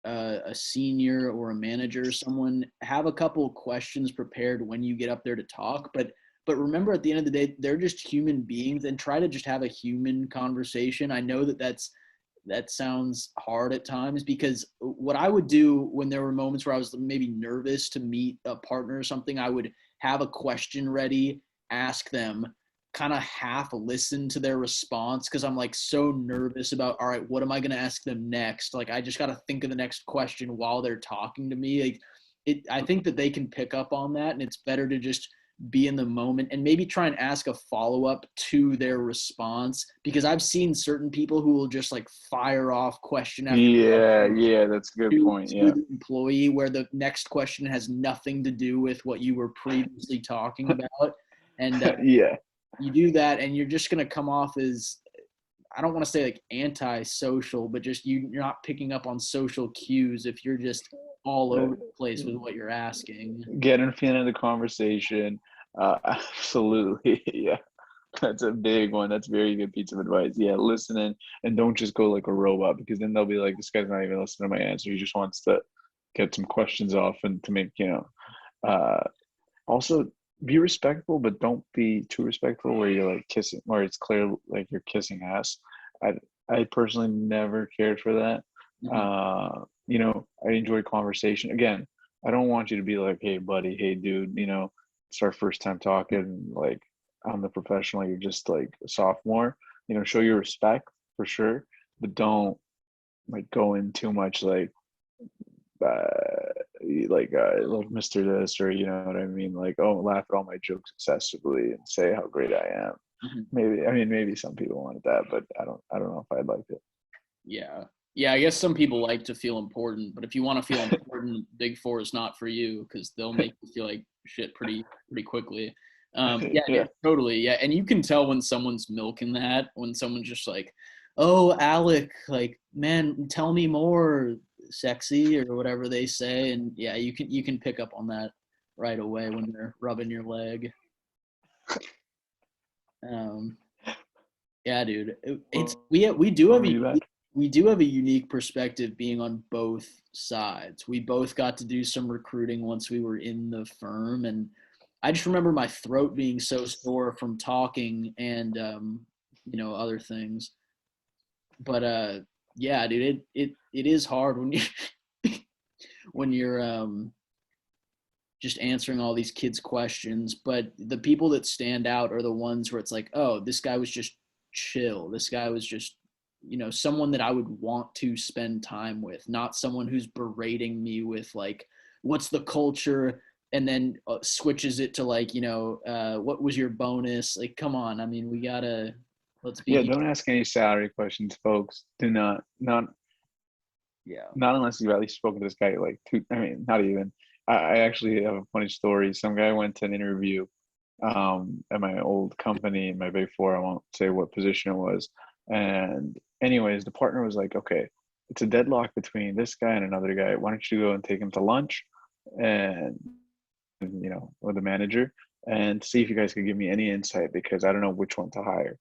a senior or a manager or someone, have a couple of questions prepared when you get up there to talk. But remember, at the end of the day, they're just human beings, and try to just have a human conversation. I know that sounds hard at times, because what I would do when there were moments where I was maybe nervous to meet a partner or something, I would have a question ready, ask them, kind of half listen to their response, because I'm like so nervous about, all right, what am I going to ask them next? Like, I just got to think of the next question while they're talking to me. Like, I think that they can pick up on that, and it's better to just be in the moment and maybe try and ask a follow-up to their response, because I've seen certain people who will just like fire off question after Yeah, question yeah, that's a good to point. Yeah. the employee where the next question has nothing to do with what you were previously talking about. And Yeah. you do that and you're just going to come off as, I don't want to say like anti-social, but just you're not picking up on social cues if you're just all over the place with what you're asking. Get in the end of the conversation. Absolutely. Yeah. That's a big one. That's a very good piece of advice. Yeah, listen in and don't just go like a robot, because then they'll be like, this guy's not even listening to my answer. He just wants to get some questions off and to make, also be respectful, but don't be too respectful where you're like kissing, where it's clear like you're kissing ass. I I personally never cared for that. Mhm. I enjoy conversation. Again, I don't want you to be like, hey buddy, hey dude, it's our first time talking, like I'm the professional, you're just like a sophomore. Show your respect for sure, but don't like go in too much uh, like Mr. This, or you know what I mean? Like, oh, laugh at all my jokes excessively and say how great I am. Mhm. Maybe some people wanted that, but I don't know if I'd like it. Yeah. Yeah, I guess some people like to feel important, but if you want to feel important, Big Four is not for you because they'll make you feel like shit pretty quickly. Yeah, Yeah. dude, totally. Yeah, and you can tell when someone's milking that, when someone's just like, "Oh, Alec, like, man, tell me more, sexy," or whatever they say, and yeah, you can pick up on that right away when they're rubbing your leg. Um, Yeah, dude. It's Well, we do have are a you back? we do have a unique perspective being on both sides. We both got to do some recruiting once we were in the firm, and I just remember my throat being so sore from talking and other things. But yeah, dude, it is hard when you when you're just answering all these kids' questions. But the people that stand out are the ones where it's like, oh, this guy was just chill. This guy was just, someone that I would want to spend time with, not someone who's berating me with like, what's the culture? And then switches it to like, what was your bonus? Like, come on. I mean, let's Yeah, be, don't ask any salary questions, folks. Do yeah. not unless you've at least spoken to this guy like two. I mean, not even. I actually have a funny story. Some guy went to an interview at my old company, my Big Four. I won't say what position it was. And anyways, the partner was like, okay, it's a deadlock between this guy and another guy. Why don't you go and take him to lunch and with the manager and see if you guys could give me any insight, because I don't know which one to hire.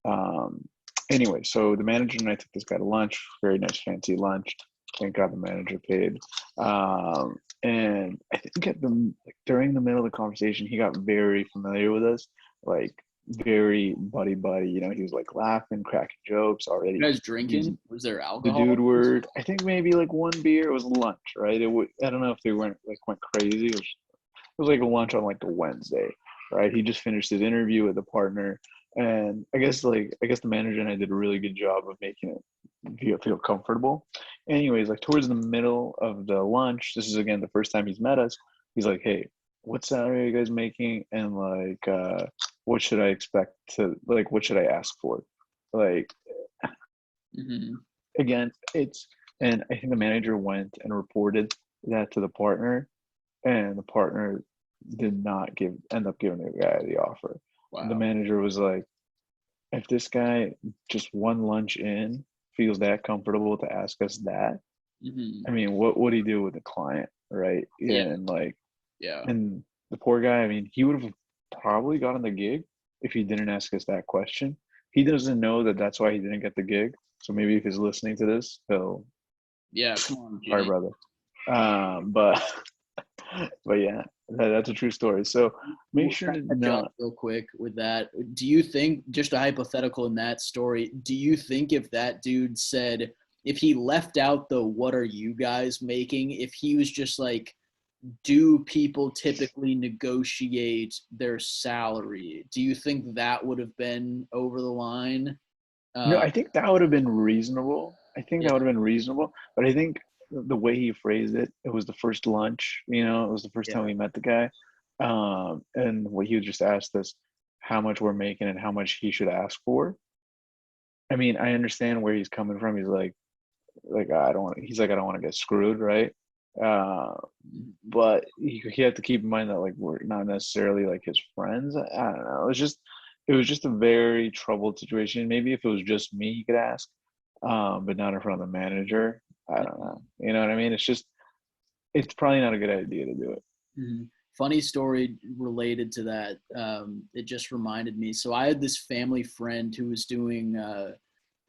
Um, anyway, so the manager and I took this guy to lunch, very nice fancy lunch. Thank God the manager paid. And I think during the middle of the conversation, he got very familiar with us, like very buddy buddy. He was like laughing, cracking jokes You already, guys using drinking? Was there the alcohol? dude word. I think maybe like one beer. It was lunch, right? I don't know if they went crazy. It was like a lunch on like a Wednesday, right? He just finished his interview with the partner, and I guess the manager and I did a really good job of making it feel comfortable. Anyways, like towards the middle of the lunch, this is again the first time he's met us. He's like, "Hey, what salary are you guys making? And like, what should I expect to like? What should I ask for?" Like Hmm. again, and I think the manager went and reported that to the partner, and the partner did not end up giving the guy the offer. The Wow. manager was like, if this guy just one lunch in feels that comfortable to ask us that, Hmm. I mean, what would he do with the client, right? Yeah, Yeah. and like, Yeah. and the poor guy, I mean, he would have probably gotten the gig if he didn't ask us that question. He doesn't know that that's why he didn't get the gig. So maybe if he's listening to this, he'll, Yeah. Come on, sorry, Jay. brother. But but yeah, that's a true story. So make Well, sure can to I cut you off not. real quick with that? Do you think, just a hypothetical in that story, do you think if that dude said, if he left out the what are you guys making, if he was just like, do people typically negotiate their salary? Do you think that would have been over the line? No, Uh, I think that would have been reasonable. I think yeah. that would have been reasonable. But I think the way he phrased it, it was the first lunch. It was the first time Yeah. we met the guy. And what he just asked us how much we're making and how much he should ask for. I mean, I understand where he's coming from. He's like I don't want. He's like I don't want to get screwed, right? Uh, but he had to keep in mind that like we're not necessarily like his friends. I don't know. It was just a very troubled situation. Maybe if it was just me, he could ask, but not in front of the manager. I don't know. You know what I mean? It's probably not a good idea to do it. Mhm. Funny story related to that. It just reminded me. So I had this family friend who was doing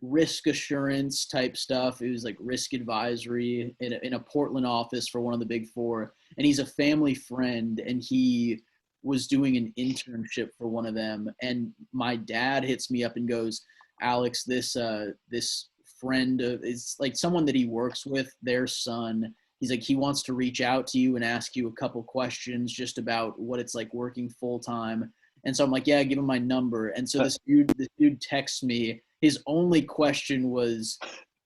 risk assurance type stuff. It was like risk advisory in a Portland office for one of the big four. And he's a family friend, and he was doing an internship for one of them. And my dad hits me up and goes, Alex, this friend is like someone that he works with, their son. He's like, he wants to reach out to you and ask you a couple questions just about what it's like working full time. And so I'm like, yeah, give him my number. And so this dude texts me. His only question was,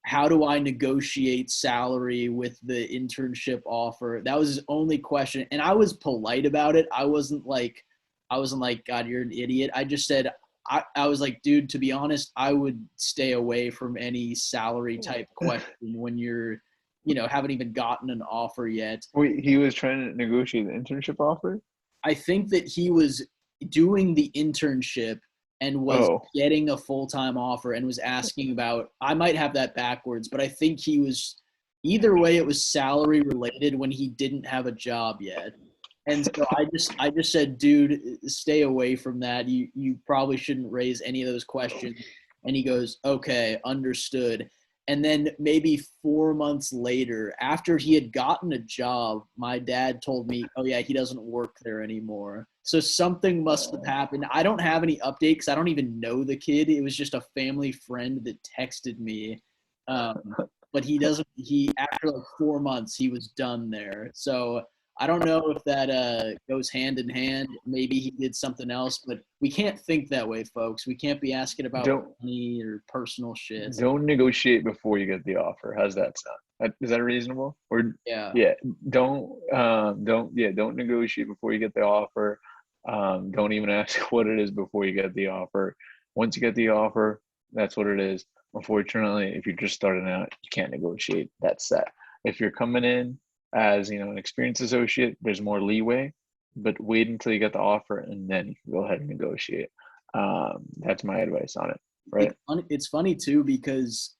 how do I negotiate salary with the internship offer? That was his only question. And I was polite about it. I wasn't like, God, you're an idiot. I just said, I was like, dude, to be honest, I would stay away from any salary type question when you're, haven't even gotten an offer yet. Wait, he was trying to negotiate the internship offer? I think that he was doing the internship and was Oh, getting a full-time offer and was asking about, I might have that backwards, but I think he was, either way, it was salary related when he didn't have a job yet. And so I just said, dude, stay away from that. You probably shouldn't raise any of those questions. And he goes, okay, understood. And then maybe 4 months later, after he had gotten a job, my dad told me, oh, yeah, he doesn't work there anymore. So something must have happened. I don't have any update because I don't even know the kid. It was just a family friend that texted me. But after like 4 months, he was done there. So I don't know if that goes hand in hand. Maybe he did something else, but we can't think that way, folks. We can't be asking about don't money or personal shit. don't negotiate before you get the offer. How's that sound? Is that reasonable? Or Yeah. yeah, don't negotiate before you get the offer. Don't even ask what it is before you get the offer. Once you get the offer, that's what it is. Unfortunately, if you're just starting out, you can't negotiate. That's set. If you're coming in as an experienced associate, there's more leeway, but wait until you get the offer and then you can go ahead and negotiate. That's my advice on it. Right. It's funny too because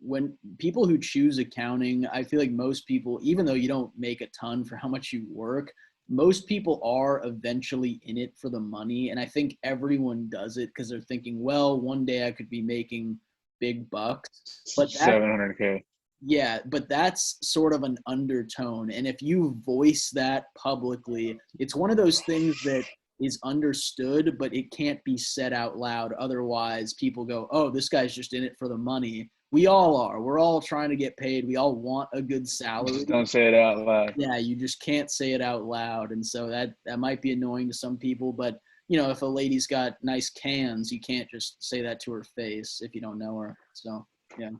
when people who choose accounting, I feel like most people, even though you don't make a ton for how much you work, most people are eventually in it for the money. And I think everyone does it because they're thinking, well, one day I could be making big bucks. But that 700K. Yeah, but that's sort of an undertone. And if you voice that publicly, it's one of those things that is understood, but it can't be said out loud. Otherwise, people go, oh, this guy's just in it for the money. We all are. We're all trying to get paid. We all want a good salary. Just don't say it out loud. Yeah, you just can't say it out loud. And so that might be annoying to some people. But, if a lady's got nice cans, you can't just say that to her face if you don't know her. So, yeah.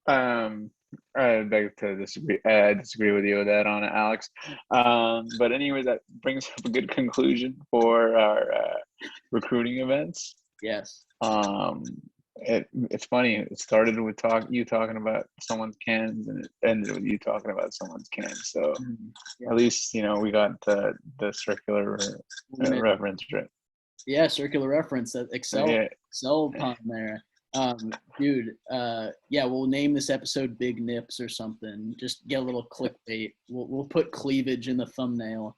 Um, I beg to disagree. I disagree with you with that on it, Alex. But anyways, that brings up a good conclusion for our recruiting events. Yes. It's funny. It started with you talking about someone's cans, and it ended with you talking about someone's cans. So Yeah. at least we got the circular reference right. Yeah, circular reference. That Yeah. Excel pun there. Dude, yeah, we'll name this episode Big Nips or something. Just get a little clickbait. We'll put cleavage in the thumbnail.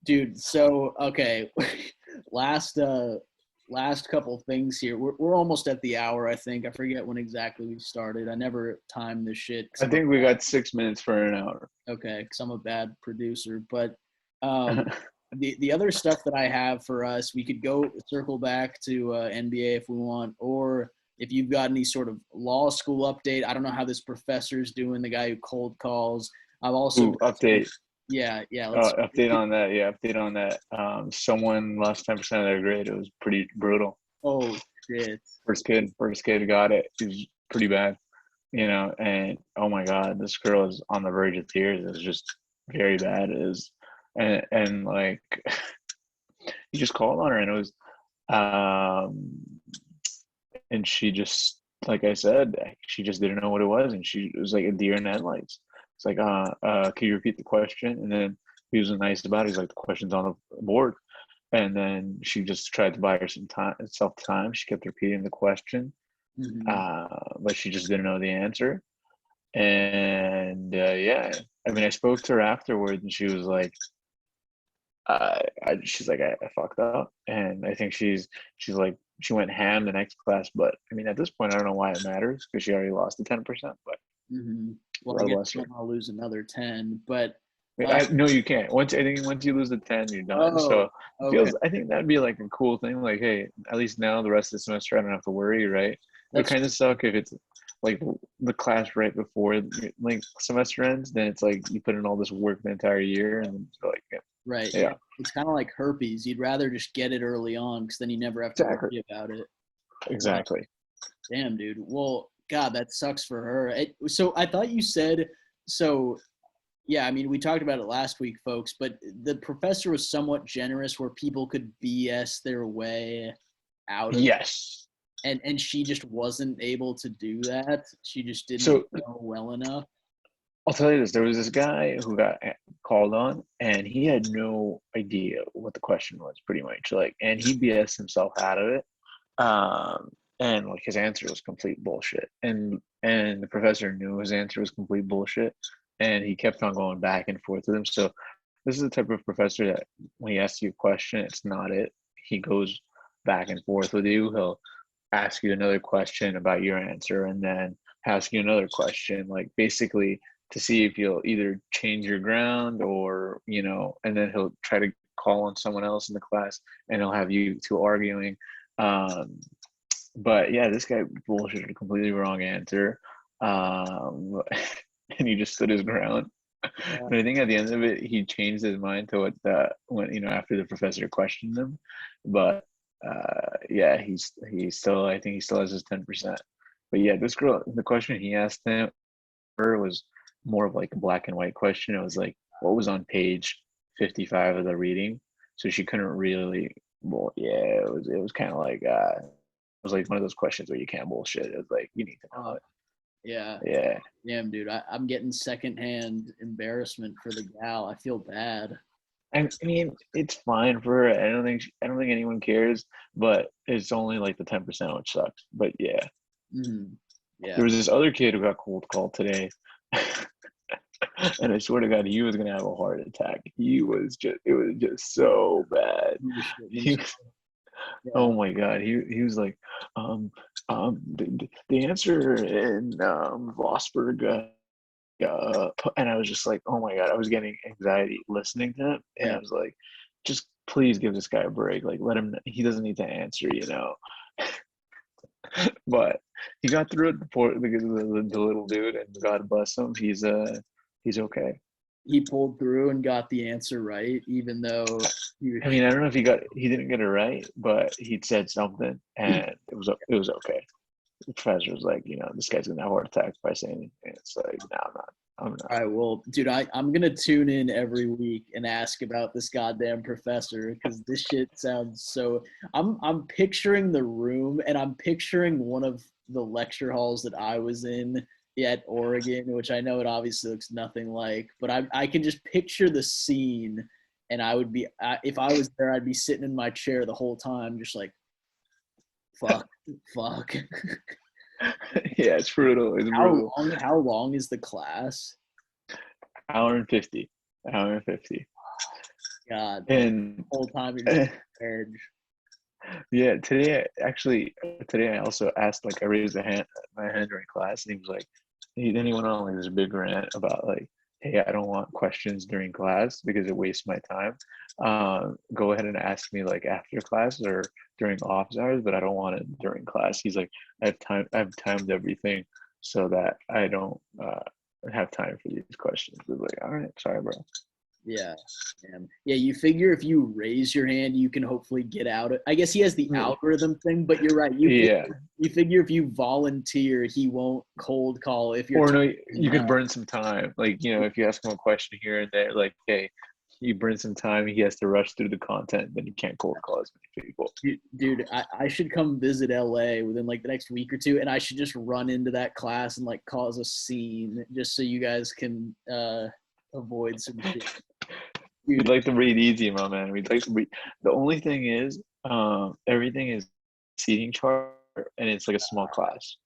Dude, so okay. last couple things here. We're almost at the hour, I think. I forget when exactly we started. I never timed this shit. I think we got 6 minutes for an hour. Okay, because I'm a bad producer. But the other stuff that I have for us, we could go circle back to NBA if we want, or if you've got any sort of law school update. I don't know how this professor's doing, the guy who cold calls. I've also update. Yeah. Update on that. Yeah, update on that. Someone lost 10% of their grade. It was pretty brutal. Oh shit! First kid got it. It was pretty bad, and oh my god, this girl is on the verge of tears. It's just very bad. It is and like he just called on her, and it was um and she just, like I said, she just didn't know what it was, and she was like a deer in the headlights. It's like, can you repeat the question? And then he was nice about it. He's like, the question's on the board. And then she just tried to buy her some time, self time. She kept repeating the question, Hmm. but she just didn't know the answer. And yeah, I mean, I spoke to her afterwards, and she was like, she's like, I fucked up, and I think she's like, she went ham the next class. But I mean, at this point, I don't know why it matters because she already lost the 10%. But Hmm. Well, I God guess bless I her. don't want to lose another 10, but No, you can't. I think once you lose the 10, you're done. So oh, it okay. feels. I think that'd be like a cool thing. Like, hey, at least now the rest of the semester, I don't have to worry, right? It would That's kind of suck if it's like the class right before like semester ends. Then it's like you put in all this work the entire year, and you're like, yeah, right. Yeah. yeah, It's kind of like herpes. You'd rather just get it early on because then you never have to exactly, worry about it. Wow. exactly. Damn, dude. Well, God, that sucks for her. So I thought you said, so yeah, I mean, we talked about it last week, folks, but the professor was somewhat generous where people could BS their way out of, Yes. and she just wasn't able to do that. She just didn't So know well enough. I'll tell you this: there was this guy who got called on, and he had no idea what the question was, pretty much. Like, and he BS himself out of it. And like his answer was complete bullshit. And the professor knew his answer was complete bullshit, and he kept on going back and forth with him. So this is the type of professor that when he asks you a question, it's not it. He goes back and forth with you. He'll ask you another question about your answer, and then ask you another question, like basically to see if you'll either change your ground, or and then he'll try to call on someone else in the class, and he'll have you two arguing. um, but yeah, this guy bullshitted a completely wrong answer. um, and he just stood his ground. Yeah. But I think at the end of it, he changed his mind to what when after the professor questioned him. But yeah, he's still, I think he still has his 10%. But yeah, this girl, the question he asked him her was more of like a black and white question. It was like what was on page 55 of the reading. So she couldn't really. Well, yeah, it was kind of like it was like one of those questions where you can't bullshit. It was like you need to know Uh, yeah. it. Yeah. Damn, dude. I'm getting secondhand embarrassment for the gal. I feel bad. I mean, it's fine for her. I don't think anyone cares, but it's only like the 10%, which sucks. But yeah, Mhm. there Yeah. was this other kid who got cold called today, and I swear to God, he was gonna have a heart attack. It was just so bad. You were shitting He, yourself. Yeah. oh my God, he was like, the answer in Vosberg, and I was just like, oh my God, I was getting anxiety listening to him, and Yeah. I was like, just please give this guy a break. Like, let him. He doesn't need to answer. But he got through it before the little dude, and God bless him. He's okay. He pulled through and got the answer right, even though he was I mean, I don't know if he didn't get it right, but he said something, and it was okay. The professor was like, this guy's gonna have a heart attack by saying it. And it's like, no, I'm not. I'm all not. right. Well, dude, I'm gonna tune in every week and ask about this goddamn professor because this shit sounds so. I'm picturing the room and I'm picturing one of the lecture halls that I was in at Oregon, which I know it obviously looks nothing like, but I can just picture the scene, and I would be if I was there, I'd be sitting in my chair the whole time, just like fuck, fuck. Yeah, it's brutal. It's How brutal. long? How long is the class? Hour and 50. Hour and 50. God, and the And whole time you're just prepared. yeah, today I also asked, like, I raised my hand during class, and he was like, then he went on like this big rant about like, hey, I don't want questions during class because it wastes my time. Go ahead and ask me like after class or during office hours, but I don't want it during class. He's like, I've timed everything so that I don't have time for these questions. I was like, all right, sorry, bro. Yeah, man. Yeah, you figure if you raise your hand, you can hopefully get out. I guess he has the algorithm thing, but you're right. Yeah. You figure if you volunteer, he won't cold call if you're Or no, typing you could no. burn some time. Like, if you ask him a question here and there, like, hey, you burn some time. He has to rush through the content. Then you can't cold call as many people. Dude, I should come visit LA within like the next week or two, and I should just run into that class and like cause a scene just so you guys can avoid some shit. We'd Dude, like to read easy, my man. We'd like to read. The only thing is, everything is seating chart, and it's like a small class.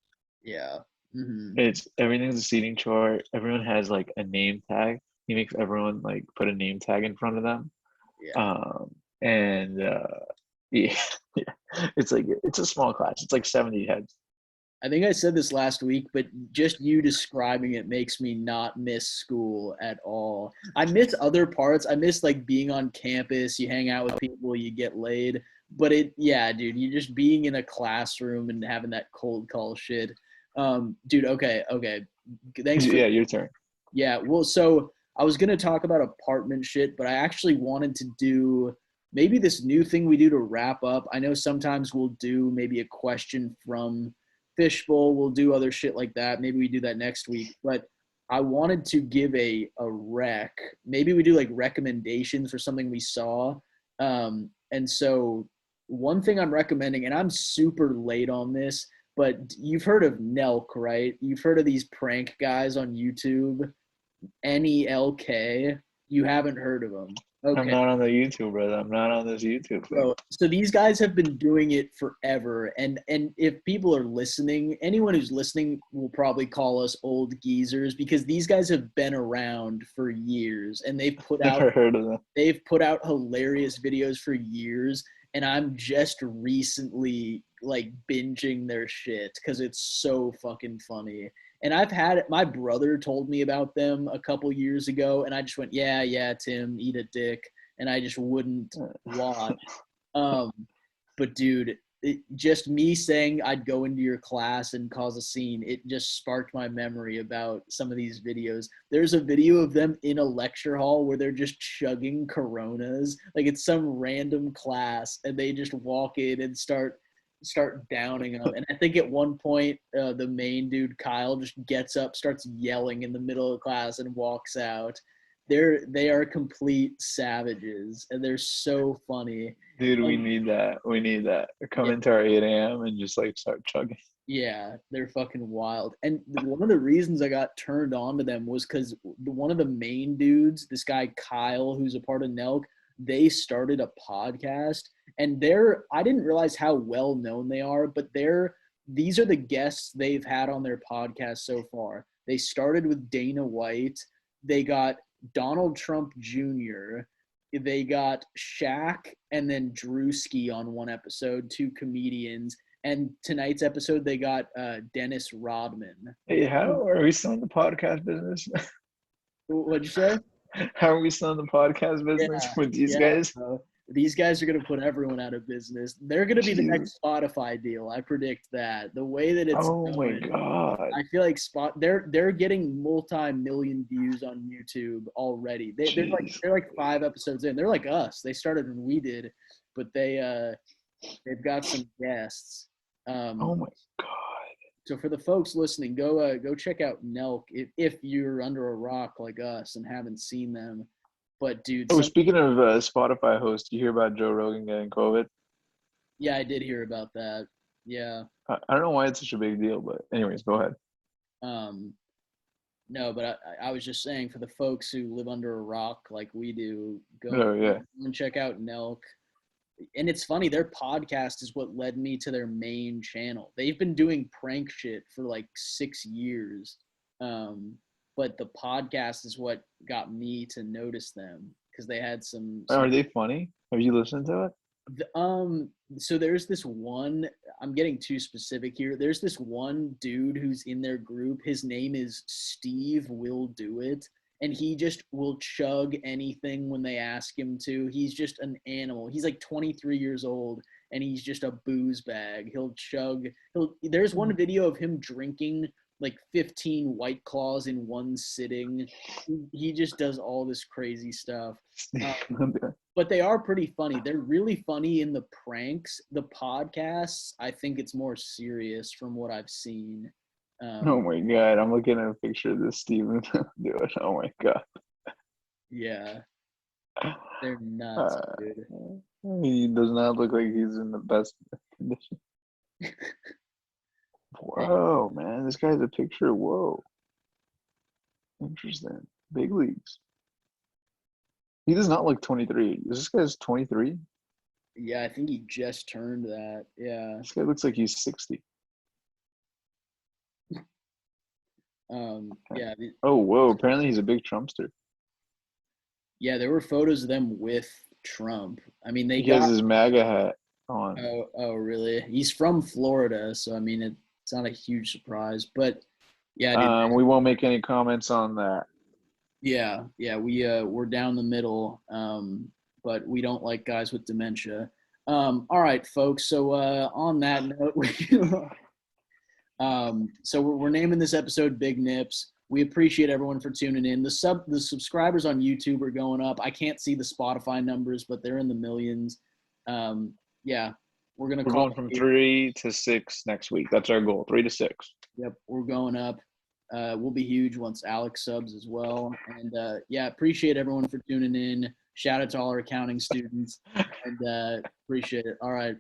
yeah. Hmm. It's everything's a seating chart. Everyone has like a name tag. He makes everyone like put a name tag in front of them. Yeah. And yeah, yeah, it's a small class. It's like 70 heads. I think I said this last week, but just you describing it makes me not miss school at all. I miss other parts. I miss like being on campus, you hang out with people, you get laid. But yeah, dude, you just being in a classroom and having that cold call shit. Dude, okay. Thanks for, Yeah, your turn. yeah. Well, so I was gonna talk about apartment shit, but I actually wanted to do maybe this new thing we do to wrap up. I know sometimes we'll do maybe a question from Fishbowl. We'll do other shit like that. Maybe we do that next week. But I wanted to give a rec. Maybe we do like recommendations for something we saw. And so one thing I'm recommending, and I'm super late on this, but you've heard of Nelk, right? You've heard of these prank guys on YouTube. NELK. You haven't heard of them. I'm Okay. not on the YouTube, brother. I'm not on this YouTube thing. Bro, so these guys have been doing it forever, and if people are listening, anyone who's listening will probably call us old geezers because these guys have been around for years, and Never heard of them. they've put out hilarious videos for years, and I'm just recently like binging their shit because it's so fucking funny. And I've had my brother told me about them a couple years ago, and I just went, yeah, Tim, eat a dick, and I just wouldn't watch. Um, but dude, just me saying I'd go into your class and cause a scene, it just sparked my memory about some of these videos. There's a video of them in a lecture hall where they're just chugging Coronas, like it's some random class, and they just walk in and start downing them. And I think at one point, the main dude Kyle just gets up, starts yelling in the middle of class, and walks out. They are complete savages, and they're so funny. Dude, we And need that. We need that. Come yeah, into our 8 a.m. and just like start chugging. yeah, they're fucking wild. And one of the reasons I got turned on to them was because one of the main dudes, this guy Kyle, who's a part of Nelk, they started a podcast, and I didn't realize how well known they are, but these are the guests they've had on their podcast so far. They started with Dana White. They got Donald Trump Jr. They got Shaq and then Drewski on one episode, two comedians. And tonight's episode, they got Dennis Rodman. Hey, how are we still in the podcast business? What'd you say? How are we still in the podcast business Yeah, with these yeah. guys? Bro. These guys are gonna put everyone out of business. They're gonna be the Jesus. next Spotify deal. I predict that. The way that it's Oh my going, God. I feel like they're getting multi-million views on YouTube already. Jeez. They're like 5 episodes in. They're like us. They started when we did, but they've got some guests. Oh Um, my God. so for the folks listening, go check out Nelk if you're under a rock like us and haven't seen them. But dude, Oh, speaking of Spotify hosts, you hear about Joe Rogan getting COVID? yeah, I did hear about that. Yeah. I don't know why it's such a big deal, but anyways, go ahead. Um, no, but I was just saying for the folks who live under a rock like we do, go Oh yeah. and check out Nelk. And it's funny, their podcast is what led me to their main channel. They've been doing prank shit for like 6 years. But the podcast is what got me to notice them because they had some Are they funny? Have you listened to it? so there's this one, I'm getting too specific here. There's this one dude who's in their group. His name is Steve Will Do It, and he just will chug anything when they ask him to. He's just an animal. He's like 23 years old, and he's just a booze bag. There's one video of him drinking like 15 White Claws in one sitting. He just does all this crazy stuff. But they are pretty funny. They're really funny in the pranks. The podcasts, I think it's more serious from what I've seen. Oh my God, I'm looking at a picture of this Steven do it. Oh my God. Yeah. They're nuts, Uh, dude. he does not look like he's in the best condition. Whoa, man, this guy's a picture. Whoa, interesting. Big leagues. He does not look 23. This guy's 23. Yeah, I think he just turned that. Yeah. This guy looks like he's 60. Yeah. Oh, whoa. Apparently he's a big Trumpster. Yeah, there were photos of them with Trump. I mean, they He has got. his MAGA hat on. Oh, really? He's from Florida, so I mean, it's not a huge surprise. But yeah, dude. We won't make any comments on that. Yeah, we're down the middle, but we don't like guys with dementia. All right, folks. So on that note, so we're naming this episode Big Nips. We appreciate everyone for tuning in. The subscribers on YouTube are going up. I can't see the Spotify numbers, but they're in the millions. Yeah, we're gonna We're call going from it. 3 to 6 next week. That's our goal. 3 to 6. Yep, we're going up. We'll be huge once Alex subs as well. And yeah, appreciate everyone for tuning in. Shout out to all our accounting students, and appreciate it. All right.